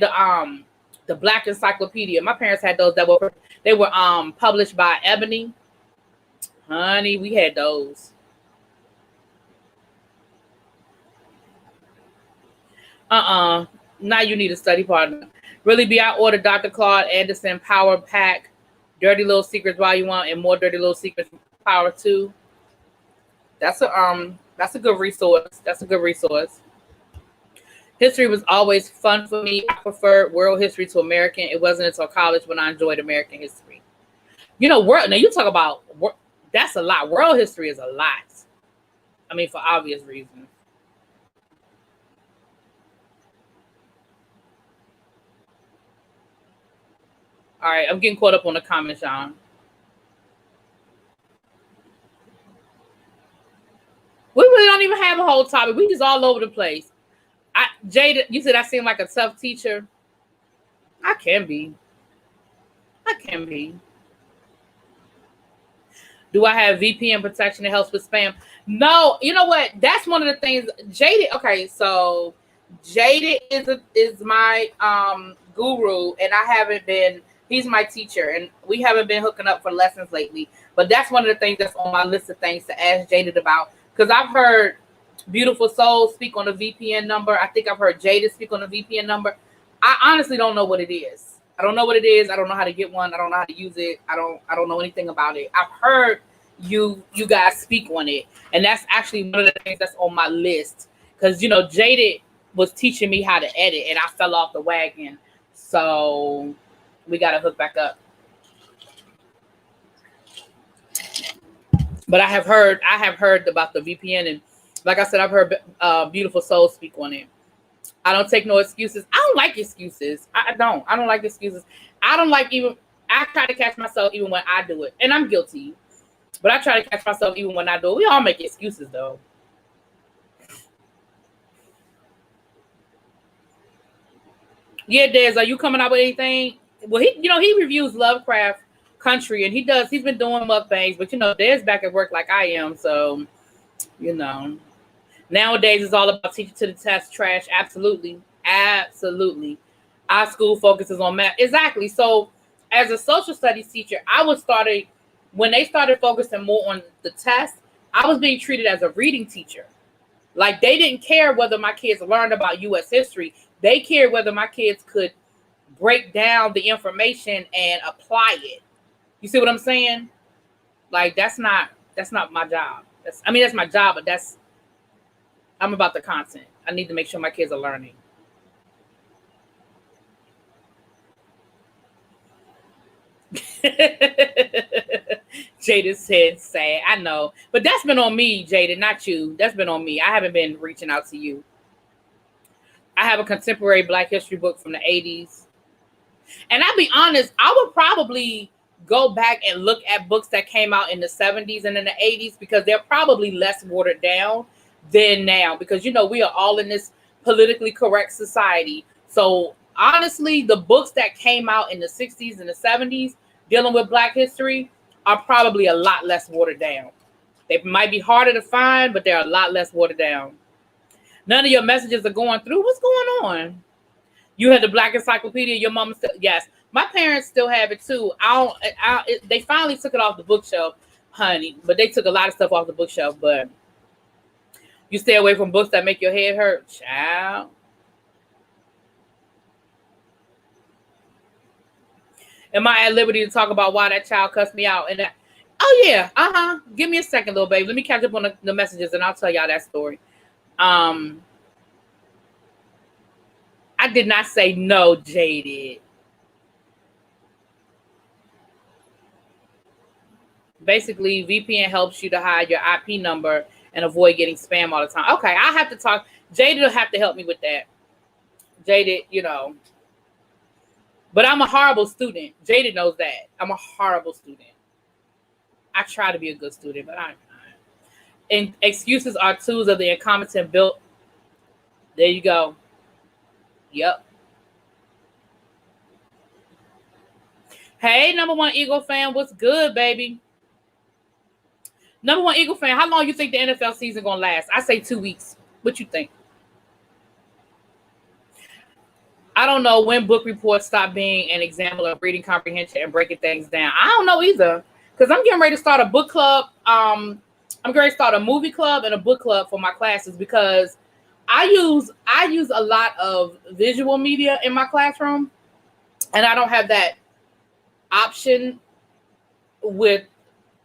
the Black Encyclopedia? My parents had those that were published by Ebony. Honey, we had those. Now you need a study partner. Really be I ordered Dr. Claude Anderson Power Pack, Dirty Little Secrets Volume 1, and more Dirty Little Secrets Power 2. That's a good resource. That's a good resource. History was always fun for me. I preferred world history to American. It wasn't until college when I enjoyed American history. You know, now you talk about that's a lot. World history is a lot. I mean, for obvious reasons. All right, I'm getting caught up on the comments, Sean. We really don't even have a whole topic. We just all over the place. Jada, you said I seem like a tough teacher. I can be. Do I have VPN protection that helps with spam? No, you know what? That's one of the things. Jada, okay, so Jada is my guru, and I haven't been. He's my teacher, and we haven't been hooking up for lessons lately. But that's one of the things that's on my list of things to ask Jada about, because I've heard Beautiful Soul speak on a VPN number. I think I've heard Jada speak on a VPN number. I honestly don't know what it is. I don't know what it is. I don't know how to get one. I don't know how to use it. I don't know anything about it. I've heard you guys speak on it, and that's actually one of the things that's on my list, because you know Jada was teaching me how to edit, and I fell off the wagon. So we got to hook back up. But I have heard about the VPN, and like I said, I've heard Beautiful Soul speak on it. I don't take no excuses. I don't like excuses. I don't like excuses. I try to catch myself even when I do it, and I'm guilty. But I try to catch myself even when I do it. We all make excuses, though. Yeah, Des, are you coming up with anything? Well, he reviews Lovecraft Country, and he's been doing mukbangs, but Des back at work like I am, so nowadays it's all about teaching to the test trash. Absolutely. Our school focuses on math. Exactly. So as a social studies teacher, when they started focusing more on the test, I was being treated as a reading teacher. Like they didn't care whether my kids learned about US history. They cared whether my kids could break down the information and apply it. You see what I'm saying? Like that's not my job. That's my job, but I'm about the content. I need to make sure my kids are learning. Jada said sad. I know. But that's been on me, Jada, not you. That's been on me. I haven't been reaching out to you. I have a contemporary Black history book from the 80s. And I'll be honest, I would probably go back and look at books that came out in the 70s and in the 80s because they're probably less watered down than now. Because, we are all in this politically correct society. So honestly, the books that came out in the 60s and the 70s dealing with Black history are probably a lot less watered down. They might be harder to find, but they're a lot less watered down. None of your messages are going through. What's going on? You had the Black Encyclopedia. Your mama still, yes. My parents still have it too. They finally took it off the bookshelf, honey. But they took a lot of stuff off the bookshelf. But you stay away from books that make your head hurt, child. Am I at liberty to talk about why that child cussed me out? Oh yeah, Give me a second, little baby. Let me catch up on the messages, and I'll tell y'all that story. I did not say no, Jaded. Basically, VPN helps you to hide your IP number and avoid getting spam all the time. Okay, I have to talk. Jaded will have to help me with that. Jaded, But I'm a horrible student. Jaded knows that. I'm a horrible student. I try to be a good student, but I'm not. And excuses are tools of the incompetent built. There you go. Yep. Hey, number one Eagle fan, what's good, baby? Number one Eagle fan, how long you think the NFL season gonna last? I say 2 weeks. What you think? I don't know when book reports stop being an example of reading comprehension and breaking things down. I don't know either, because I'm getting ready to start a book club. I'm going to start a movie club and a book club for my classes because I use a lot of visual media in my classroom, and I don't have that option with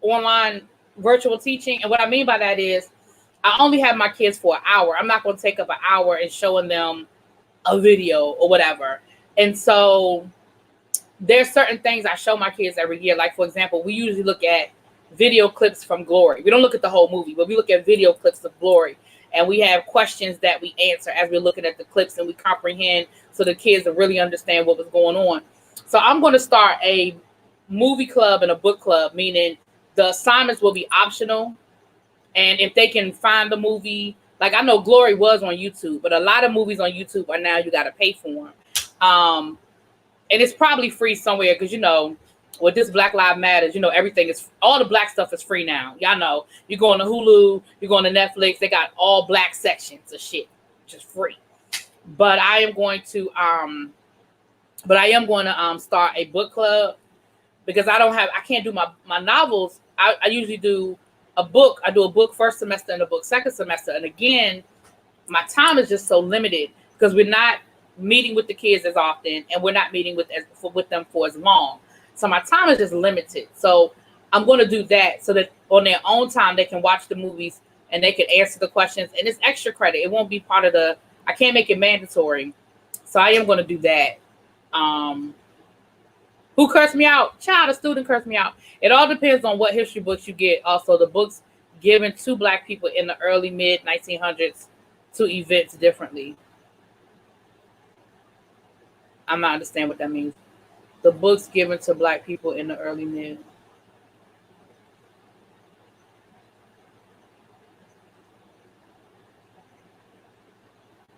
online virtual teaching. And what I mean by that is I only have my kids for an hour. I'm not going to take up an hour and showing them a video or whatever. And so there's certain things I show my kids every year. Like, for example, we usually look at video clips from Glory. We don't look at the whole movie, but we look at video clips of Glory. And we have questions that we answer as we're looking at the clips, and we comprehend so the kids will really understand what was going on. So I'm going to start a movie club and a book club, meaning the assignments will be optional. And if they can find the movie, like I know Glory was on YouTube, but a lot of movies on YouTube are now you got to pay for them. And it's probably free somewhere because, with this Black Lives Matters, everything is, all the Black stuff is free now. Y'all know, you go on to Hulu, you go on to Netflix, they got all Black sections of shit, just free. But I am going to start a book club because I can't do my novels. I usually do a book. I do a book first semester and a book second semester. And again, my time is just so limited because we're not meeting with the kids as often, and we're not meeting with them for as long. So my time is just limited. So I'm going to do that so that on their own time, they can watch the movies and they can answer the questions. And it's extra credit. It won't be part of I can't make it mandatory. So I am going to do that. Who cursed me out? Child, a student cursed me out. It all depends on what history books you get. Also, the books given to Black people in the early mid 1900s to events differently. I'm not understand what that means. The books given to Black people in the early mid.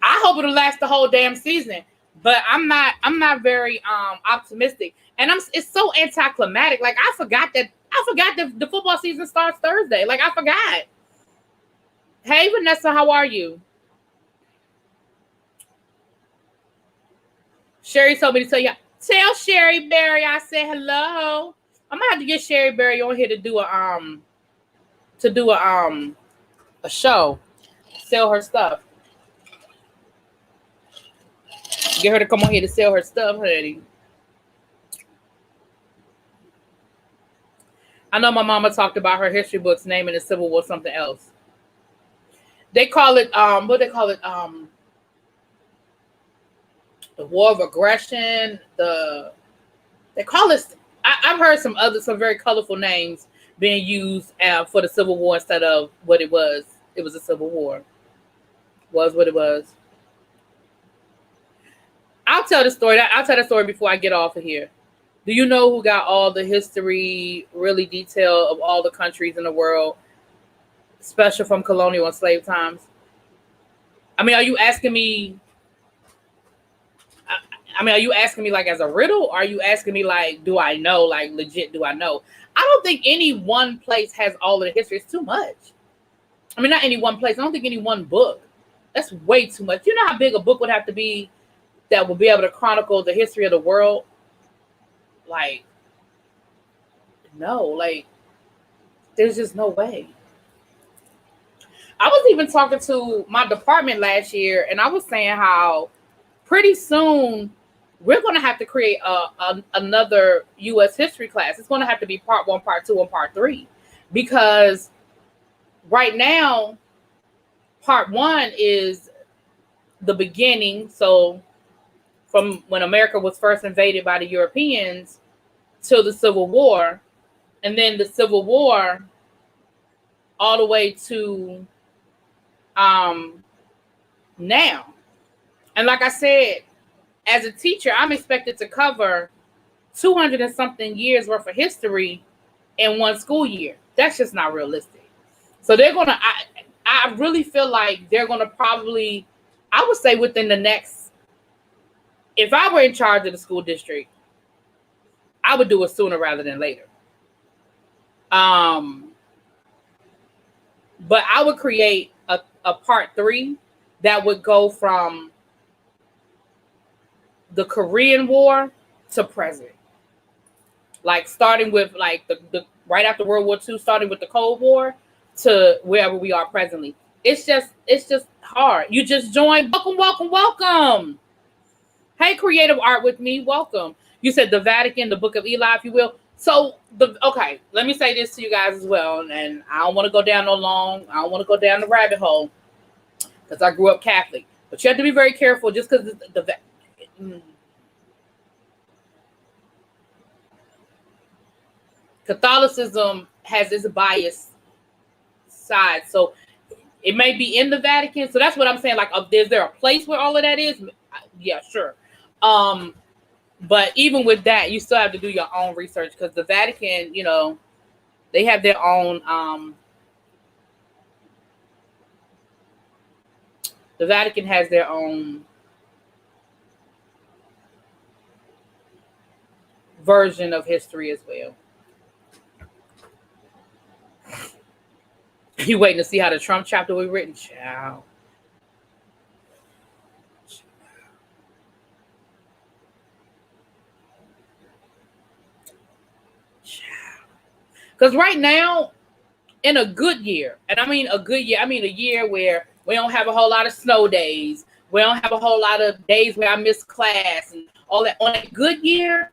I hope it'll last the whole damn season, but I'm not very optimistic. And it's so anticlimactic. Like I forgot that the football season starts Thursday. Like I forgot. Hey Vanessa, how are you? Sherry told me to tell you. Tell Sherry Berry I said hello. I'm gonna have to get Sherry Berry on here to do a show, sell her stuff. Get her to come on here to sell her stuff, honey. I know my mama talked about her history books naming the Civil War something else. They call it what they call it the War of Aggression. They call it. I've heard some very colorful names being used for the Civil War instead of what it was. It was a Civil War. Was what it was. I'll tell the story. I'll tell the story before I get off of here. Do you know who got all the history really detailed of all the countries in the world, special from colonial and slave times? I mean, are you asking me? Are you asking me like as a riddle? Or are you asking me like, do I know? Like legit, do I know? I don't think any one place has all of the history. It's too much. I mean, not any one place. I don't think any one book. That's way too much. You know how big a book would have to be that would be able to chronicle the history of the world? Like, no, like, there's just no way. I was even talking to my department last year, and I was saying how pretty soon we're going to have to create another U.S. history class. It's going to have to be part 1, part 2, and part 3. Because right now, part 1 is the beginning. So from when America was first invaded by the Europeans till the Civil War, and then the Civil War all the way to now. And like I said, as a teacher, I'm expected to cover 200 and something years worth of history in one school year. That's just not realistic. So they're going to, I really feel like they're going to probably, I would say within the next, if I were in charge of the school district, I would do it sooner rather than later. But I would create a part 3 that would go from the Korean War to present. Like starting with like the right after World War II, starting with the Cold War to wherever we are presently. It's just hard. You just joined. Welcome. Hey, Creative Art with me. Welcome. You said the Vatican, the Book of Eli, if you will. So okay, let me say this to you guys as well. And I don't want to go down I don't want to go down the rabbit hole because I grew up Catholic. But you have to be very careful just because Catholicism has its bias side. So it may be in the Vatican. So that's what I'm saying. Like, is there a place where all of that is? Yeah, sure. But even with that, you still have to do your own research because the Vatican, you know, they have their own. The Vatican has their own version of history as well. You waiting to see how the Trump chapter will be written? Ciao. Because right now, in a good year, and I mean a good year, I mean a year where we don't have a whole lot of snow days. We don't have a whole lot of days where I miss class and all that. On a good year,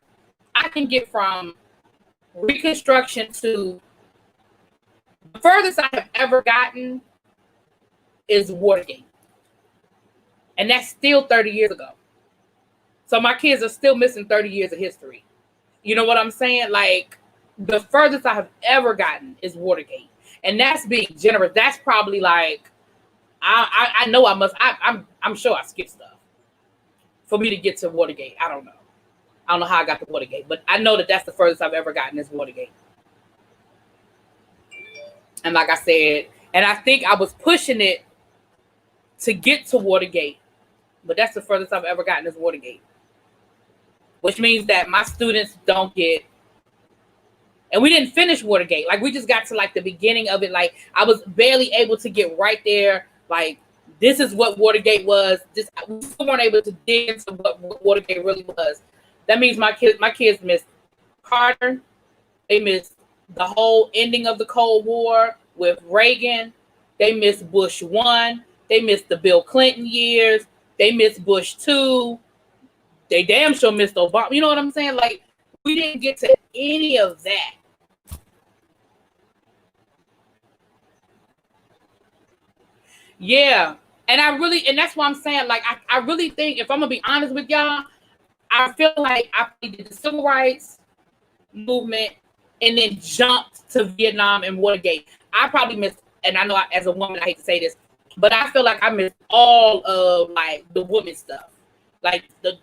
I can get from Reconstruction to the furthest I have ever gotten is Watergate. And that's still 30 years ago. So my kids are still missing 30 years of history. You know what I'm saying? Like, the furthest I have ever gotten is Watergate. And that's being generous. That's probably like, I know I'm sure I skipped stuff for me to get to Watergate. I don't know how I got to Watergate, but I know that's the furthest I've ever gotten is Watergate. And like I said, and I think I was pushing it to get to Watergate, but that's the furthest I've ever gotten is Watergate. Which means that my students don't get, and we didn't finish Watergate. Like, we just got to like the beginning of it. Like, I was barely able to get right there, like This is what Watergate was. We still weren't able to dig into what Watergate really was. That means my kids missed Carter. They missed the whole ending of the Cold War with Reagan. They missed Bush 1. They missed the Bill Clinton years. They missed Bush 2. They damn sure missed Obama. You know what I'm saying? Like, we didn't get to any of that. Yeah. And that's why I'm saying, like, I really think, if I'm going to be honest with y'all, I feel like I did the civil rights movement and then jumped to Vietnam and Watergate. I probably missed, and I know as a woman, I hate to say this, but I feel like I missed all of, like, the woman stuff. Like, the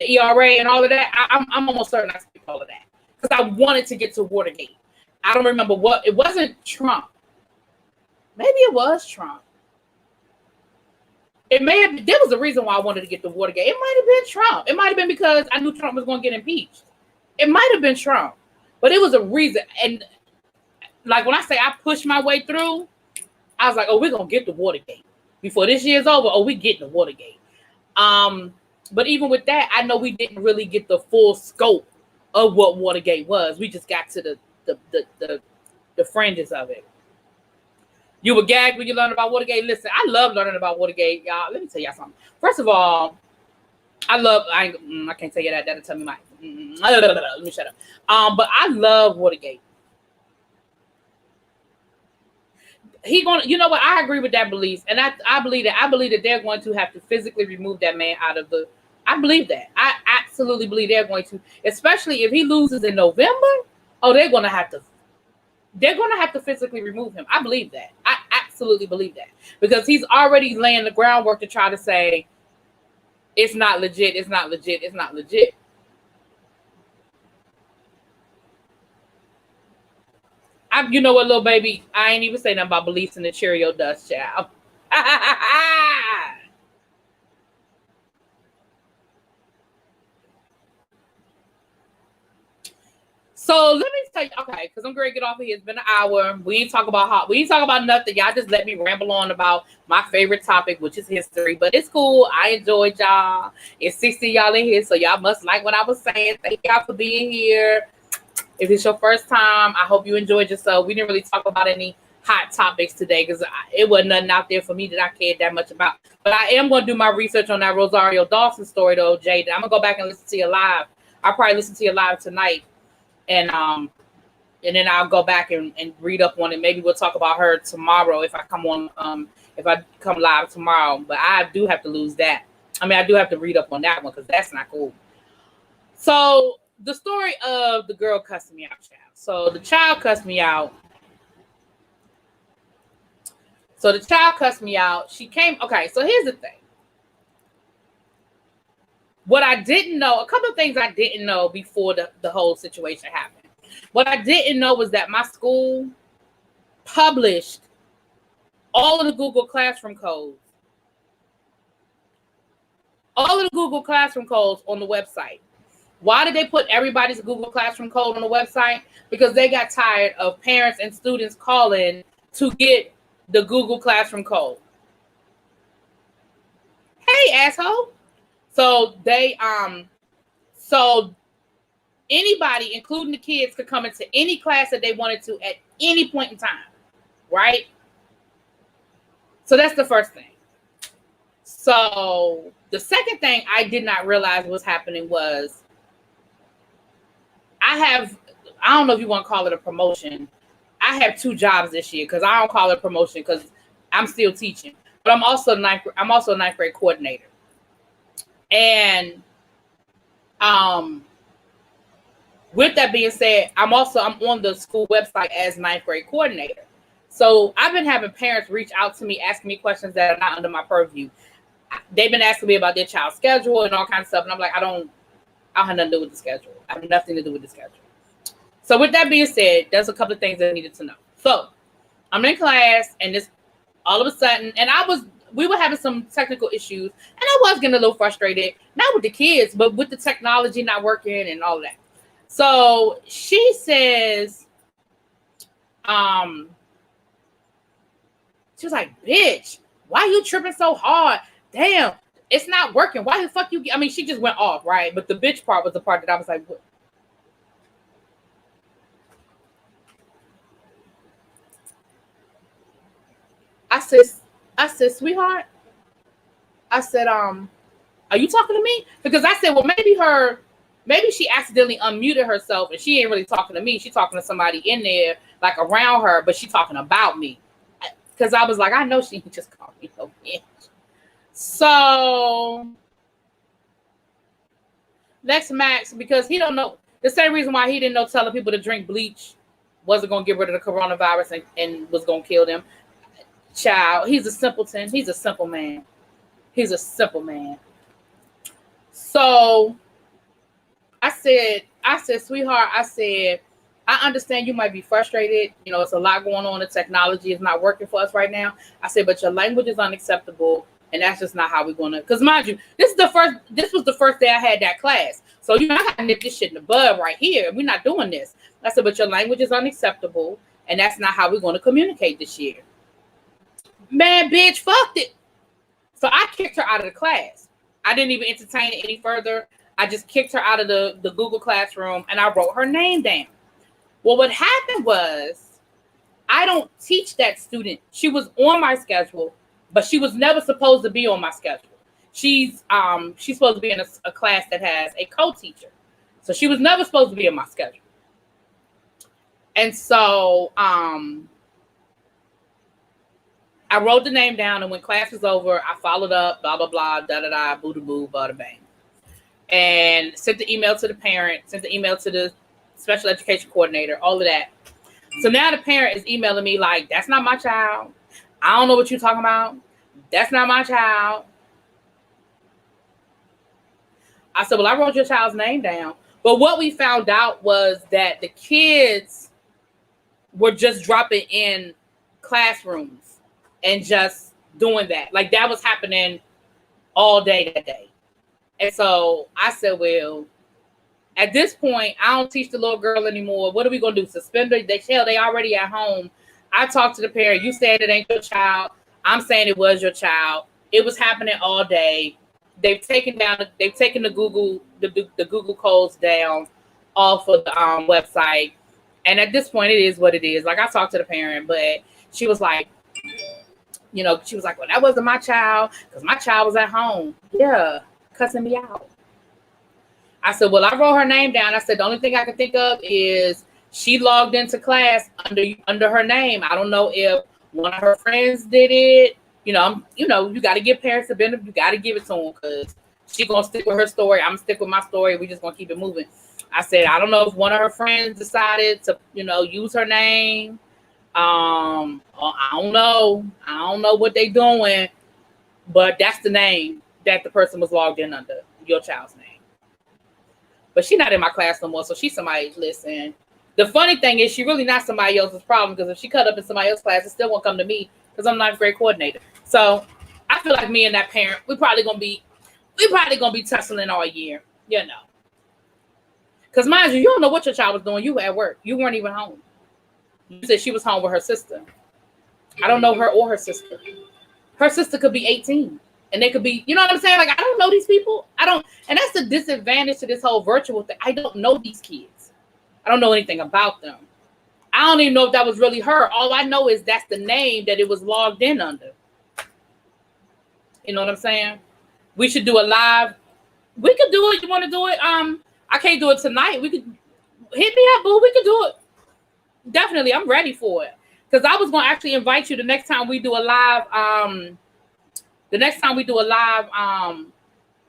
ERA and all of that. I'm almost certain I skipped all of that. Because I wanted to get to Watergate. I don't remember what, it wasn't Trump. Maybe it was Trump. It may have. There was a reason why I wanted to get to Watergate. It might have been Trump. It might have been because I knew Trump was going to get impeached. It might have been Trump, but it was a reason. And like when I say I pushed my way through, I was like, "Oh, we're gonna get to Watergate before this year's over." Oh, we getting to Watergate. But even with that, I know we didn't really get the full scope of what Watergate was. We just got to the fringes of it. You were gagged when you learned about Watergate. Listen, I love learning about Watergate, y'all. Let me tell y'all something. First of all, I can't tell you that. That'll tell me my. Let me shut up. But I love Watergate. You know what? I agree with that belief, and I believe that. I believe that they're going to have to physically remove that man out of the. I believe that. I absolutely believe they're going to, especially if he loses in November. Oh, they're going to have to. They're going to have to physically remove him. I believe that. I absolutely believe that. Because he's already laying the groundwork to try to say, it's not legit, it's not legit, it's not legit. You know what, little baby? I ain't even saying nothing about beliefs in the Cheerio dust, child. So let me tell you, okay, because I'm going to get off of here. It's been an hour. We ain't talk about nothing. Y'all just let me ramble on about my favorite topic, which is history. But it's cool. I enjoyed y'all. It's 60 y'all in here, so y'all must like what I was saying. Thank y'all for being here. If it's your first time, I hope you enjoyed yourself. We didn't really talk about any hot topics today because it wasn't nothing out there for me that I cared that much about. But I am going to do my research on that Rosario Dawson story, though, Jade. I'm going to go back and listen to you live. I'll probably listen to you live tonight. And then I'll go back and read up on it. Maybe we'll talk about her tomorrow if I come live tomorrow. But I do have to lose that. I do have to read up on that one because that's not cool. So the story of the girl cussing me out, child. So the child cussed me out. She came. Okay, so here's the thing. What I didn't know, a couple of things I didn't know before the whole situation happened. What I didn't know was that my school published all of the Google Classroom codes. All of the Google Classroom codes on the website. Why did they put everybody's Google Classroom code on the website? Because they got tired of parents and students calling to get the Google Classroom code. Hey, asshole. So so anybody, including the kids, could come into any class that they wanted to at any point in time, right? So that's the first thing. So the second thing I did not realize was happening was I don't know if you want to call it a promotion. I have 2 jobs this year because I don't call it a promotion because I'm still teaching, but I'm also a ninth grade coordinator. And with that being said, I'm on the school website as 9th grade coordinator. So I've been having parents reach out to me, asking me questions that are not under my purview. They've been asking me about their child's schedule and all kinds of stuff. And I'm like, I don't have nothing to do with the schedule. I have nothing to do with the schedule. So with that being said, there's a couple of things that I needed to know. So I'm in class and this all of a sudden, and we were having some technical issues, and I was getting a little frustrated, not with the kids, but with the technology not working and all that. So she says, She was like, bitch, why you tripping so hard? Damn, it's not working. Why the fuck you? I mean, she just went off, right? But the bitch part was the part that I was like, what? I said, sweetheart, I said, are you talking to me? Because I said, well, maybe she accidentally unmuted herself and she ain't really talking to me. She talking to somebody in there, like around her, but she talking about me. Because I was like, I know she just called me no bitch. So next Max, because he don't know the same reason why he didn't know telling people to drink bleach wasn't gonna get rid of the coronavirus and was gonna kill them. Child, he's a simpleton. He's a simple man. He's a simple man. So I said, sweetheart, I said, I understand you might be frustrated. You know, it's a lot going on. The technology is not working for us right now. I said, but your language is unacceptable. And that's just not how we're going to, because mind you, this was the first day I had that class. So, you know, I got to nip this shit in the bud right here. We're not doing this. I said, but your language is unacceptable. And that's not how we're going to communicate this year. Man, bitch, fucked it. So I kicked her out of the class. I didn't even entertain it any further. I just kicked her out of the Google Classroom and I wrote her name down. Well, what happened was I don't teach that student. She was on my schedule, but she was never supposed to be on my schedule. She's supposed to be in a class that has a co-teacher. So she was never supposed to be in my schedule. And so I wrote the name down, and when class was over, I followed up, blah, blah, blah, da-da-da, boo-da-boo, bada-bang. And sent the email to the parent, sent the email to the special education coordinator, all of that. So now the parent is emailing me like, that's not my child. I don't know what you're talking about. That's not my child. I said, well, I wrote your child's name down. But what we found out was that the kids were just dropping in classrooms and just doing that. Like that was happening all day that day. And so I said, well, at this point, I don't teach the little girl anymore. What are we going to do? Suspend her? They already at home. I talked to the parent. You said it ain't your child. I'm saying it was your child. It was happening all day. They've taken the Google codes down off of the website. And at this point, it is what it is. Like I talked to the parent, but she was like, well, that wasn't my child because my child was at home. Yeah, cussing me out. I said, well, I wrote her name down. I said, the only thing I can think of is she logged into class under her name. I don't know if one of her friends did it. You got to give parents the benefit. You got to give it to them because she's going to stick with her story. I'm going to stick with my story. We're just going to keep it moving. I said, I don't know if one of her friends decided to, use her name. I don't know. I don't know what they're doing, but that's the name that the person was logged in under, your child's name. But she's not in my class no more, so she's somebody. Listen, the funny thing is she really not somebody else's problem because if she cut up in somebody else's class, it still won't come to me because I'm not a grade coordinator. So I feel like me and that parent, we probably gonna be tussling all year, Because mind you, you don't know what your child was doing. You were at work. You weren't even home. You said she was home with her sister. I don't know her or her sister. Her sister could be 18. And they could be, you know what I'm saying? Like, I don't know these people. And that's the disadvantage to this whole virtual thing. I don't know these kids. I don't know anything about them. I don't even know if that was really her. All I know is that's the name that it was logged in under. You know what I'm saying? We should do a live. We could do it. You want to do it? I can't do it tonight. We could hit me up, boo. We could do it. Definitely. I'm ready for it. Because I was going to actually invite you the next time we do a live,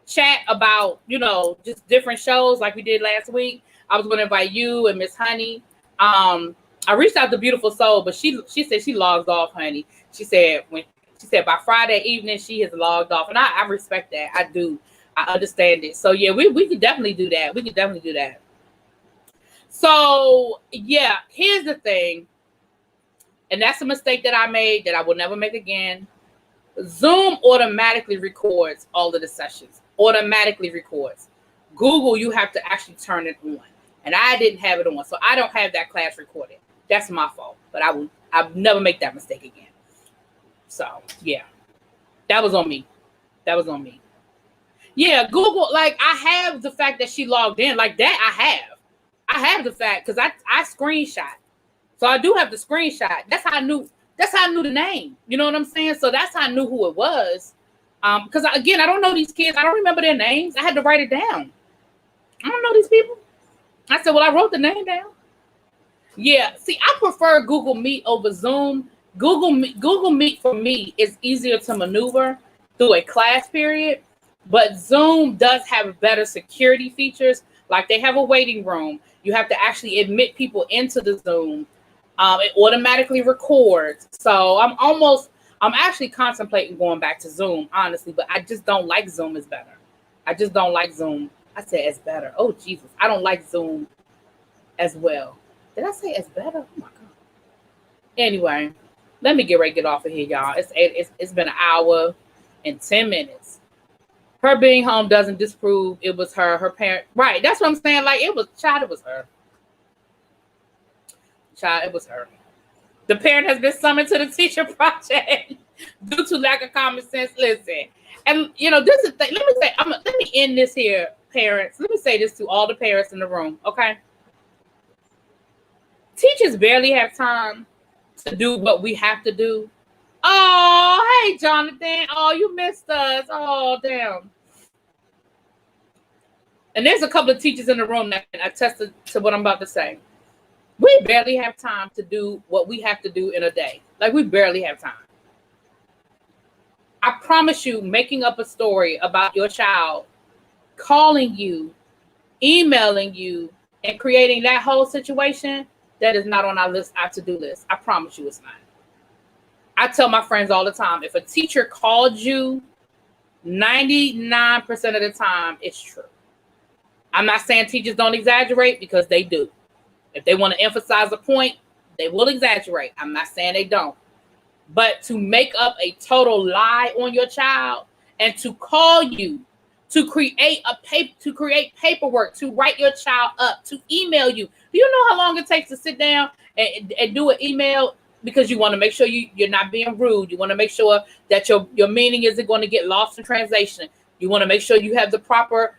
chat about, just different shows like we did last week. I was going to invite you and Miss Honey. I reached out to Beautiful Soul, but she said she logged off, honey. She said by Friday evening she has logged off, and I respect that. I do. I understand it. So yeah, we could definitely do that. So yeah, here's the thing, and that's a mistake that I made that I will never make again. Zoom automatically records all of the sessions. Automatically records. Google, you have to actually turn it on. And I didn't have it on, so I don't have that class recorded. That's my fault. But I'll never make that mistake again. So yeah, that was on me. That was on me. Yeah, Google, like I have the fact that she logged in like that. I have the fact because I screenshot. So I do have the screenshot. That's how I knew the name. You know what I'm saying? So that's how I knew who it was. Because again, I don't know these kids. I don't remember their names. I had to write it down. I don't know these people. I said, well, I wrote the name down. Yeah. See, I prefer Google Meet over Zoom. Google Meet for me is easier to maneuver through a class period, but Zoom does have better security features. Like they have a waiting room. You have to actually admit people into the Zoom. It automatically records. So I'm actually contemplating going back to Zoom, honestly, but I just don't like Zoom is better. I just don't like Zoom. I said it's better. Oh, Jesus. I don't like Zoom as well. Did I say it's better? Oh, my God. Anyway, let me get ready to get off of here, y'all. It's been an hour and 10 minutes. Her being home doesn't disprove it was her parent. Right. That's what I'm saying. Like, it was her. Child, it was her. The parent has been summoned to the teacher project due to lack of common sense. Listen, and this is the thing. Let me say, let me end this here, parents. Let me say this to all the parents in the room, okay? Teachers barely have time to do what we have to do. Oh, hey, Jonathan. Oh, you missed us. Oh, damn. And there's a couple of teachers in the room that attested to what I'm about to say. We barely have time to do what we have to do in a day. Like, we barely have time. I promise you, making up a story about your child, calling you, emailing you, and creating that whole situation, that is not on our to-do list. I promise you it's not. I tell my friends all the time, if a teacher called you, 99% of the time, it's true. I'm not saying teachers don't exaggerate, because they do. If they want to emphasize a point, they will exaggerate. I'm not saying they don't. But to make up a total lie on your child and to call you, to create paperwork, to write your child up, to email you. Do you know how long it takes to sit down and do an email? Because you want to make sure you're not being rude. You want to make sure that your meaning isn't going to get lost in translation. You want to make sure you have the proper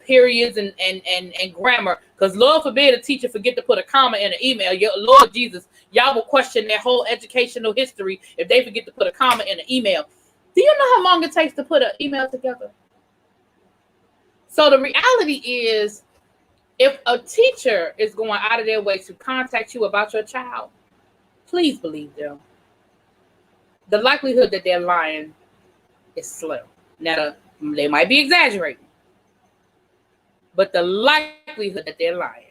periods and grammar, because Lord forbid a teacher forget to put a comma in an email. Lord Jesus, y'all will question their whole educational history if they forget to put a comma in an email. Do you know how long it takes to put an email together? So the reality is, if a teacher is going out of their way to contact you about your child, please believe them. The likelihood that they're lying is slim. Now, they might be exaggerating, but the likelihood that they're lying.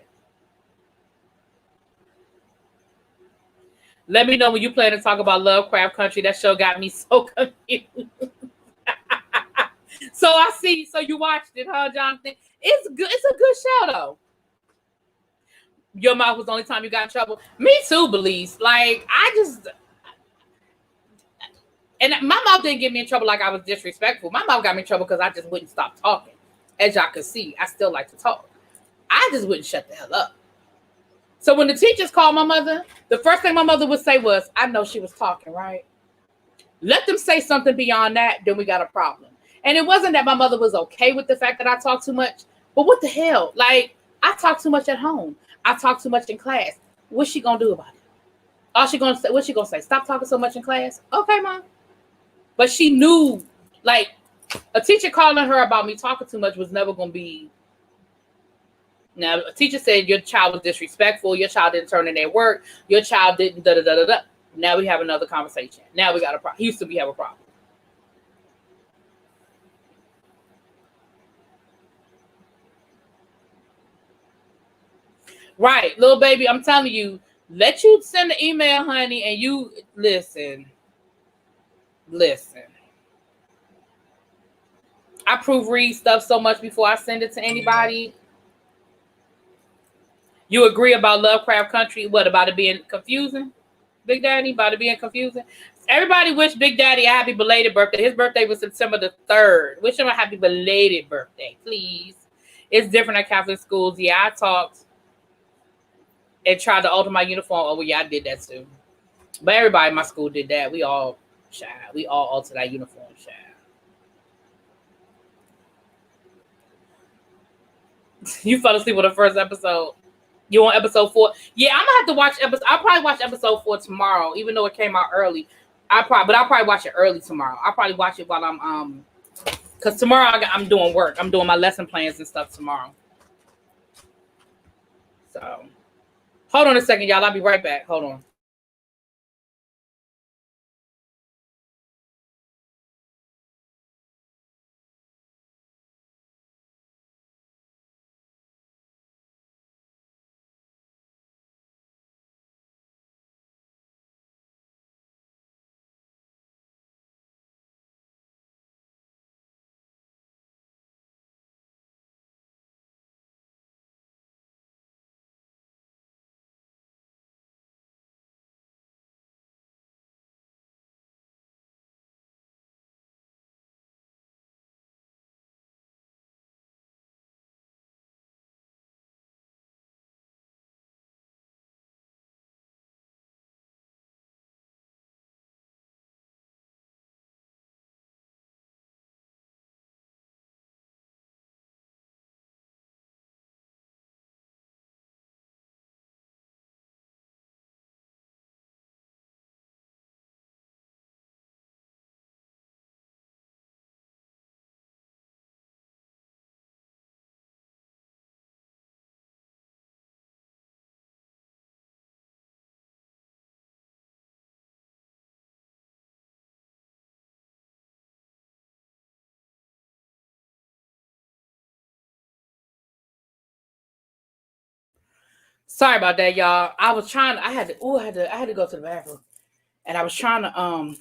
Let me know when you plan to talk about Lovecraft Country. That show got me so confused. So I see. So you watched it, huh, Jonathan? It's good. It's a good show, though. Your mouth was the only time you got in trouble. Me too, Belize. Like, and my mouth didn't get me in trouble like I was disrespectful. My mouth got me in trouble because I just wouldn't stop talking. As y'all can see, I still like to talk. I just wouldn't shut the hell up. So when the teachers called my mother, the first thing my mother would say was, I know she was talking, right? Let them say something beyond that, then we got a problem. And it wasn't that my mother was okay with the fact that I talk too much, but what the hell? Like, I talk too much at home. I talk too much in class. What's she gonna do about it? What's she gonna say? Stop talking so much in class? Okay, Mom. But she knew, like, a teacher calling her about me talking too much was never gonna be. Now, a teacher said your child was disrespectful, your child didn't turn in their work, your child didn't da-da-da-da-da. Now we have another conversation. Now we got a problem. Houston, we have a problem. Right, little baby, I'm telling you, let you send an email, honey, and you listen. I proofread stuff so much before I send it to anybody. You agree about Lovecraft Country? What, about it being confusing? Big Daddy, about it being confusing? Everybody wish Big Daddy a happy belated birthday. His birthday was September the 3rd. Wish him a happy belated birthday, please. It's different at Catholic schools. Yeah, I talked and tried to alter my uniform. Oh, well, yeah, I did that too. But everybody in my school did that. We all child. We all alter that uniform, child. You fell asleep on the first episode. You on episode 4? Yeah, I'm gonna have to watch episode. I'll probably watch episode 4 tomorrow, even though it came out early. I'll probably watch it early tomorrow. I'll probably watch it while I'm because tomorrow I'm doing work. I'm doing my lesson plans and stuff tomorrow. So hold on a second, y'all. I'll be right back. Hold on. Sorry about that, y'all. I had to go to the bathroom. And I was trying to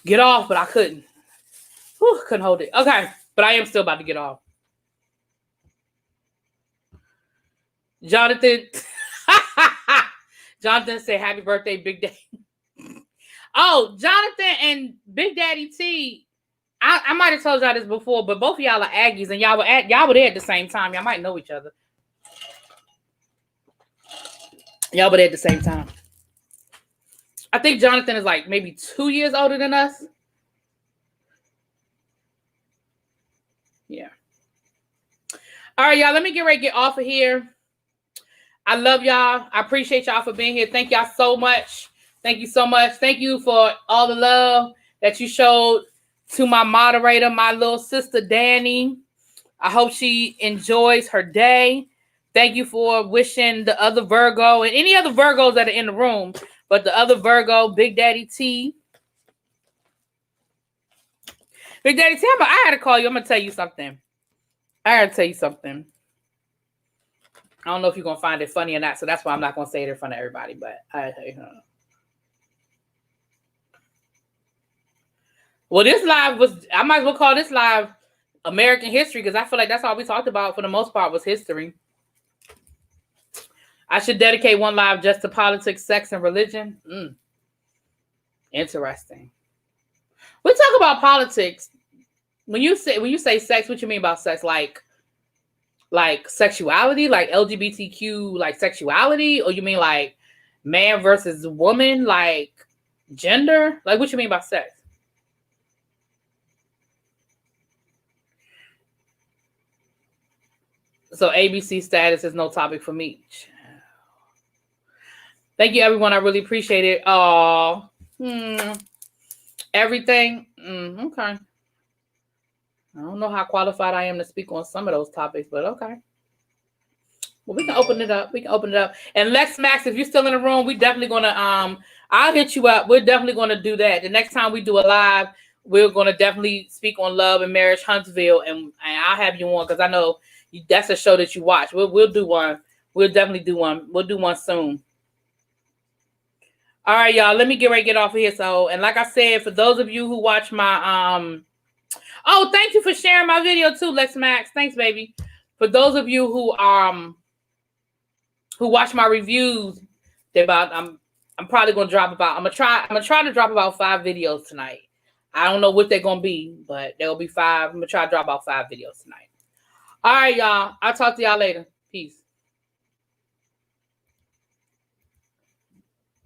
get off, but I couldn't. Whew, couldn't hold it. Okay, but I am still about to get off. Jonathan said happy birthday, Big Daddy. Oh, Jonathan and Big Daddy T. I might have told y'all this before, but both of y'all are Aggies, and y'all were there at the same time. Y'all might know each other. Y'all were there at the same time. I think Jonathan is like maybe 2 years older than us. Yeah. All right, y'all. Let me get ready to get off of here. I love y'all. I appreciate y'all for being here. Thank y'all so much. Thank you so much. Thank you for all the love that you showed to my moderator, my little sister, Danny. I hope she enjoys her day. Thank you for wishing the other Virgo and any other Virgos that are in the room, but the other Virgo, Big Daddy T. Big Daddy T, I had to call you. I'm going to tell you something. I don't know if you're going to find it funny or not, so that's why I'm not going to say it in front of everybody, but well, this live I might as well call this live American history, because I feel like that's all we talked about for the most part was history. I should dedicate one live just to politics, sex, and religion. Interesting. We talk about politics. When you say sex, what you mean about sex? Like sexuality, like LGBTQ, like sexuality, or you mean like man versus woman, like gender? Like what you mean by sex? So ABC status is no topic for me. Thank you, everyone. I really appreciate it. Oh, everything. Okay. I don't know how qualified I am to speak on some of those topics, but okay. Well, we can open it up. And Lex Max, if you're still in the room, we definitely gonna I'll hit you up. We're definitely gonna do that. The next time we do a live, we're gonna definitely speak on love and marriage, Huntsville, and I'll have you on because I know that's a show that you watch. We'll do one. We'll definitely do one. We'll do one soon. All right, y'all. Let me get ready to get off of here. So, and like I said, for those of you who watch my oh, thank you for sharing my video too, Lex Max. Thanks, baby. For those of you who watch my reviews, I'm probably gonna drop about. I'm gonna try to drop about 5 videos tonight. I don't know what they're gonna be, but there'll be 5. I'm gonna try to drop about 5 videos tonight. All right, y'all. I'll talk to y'all later. Peace.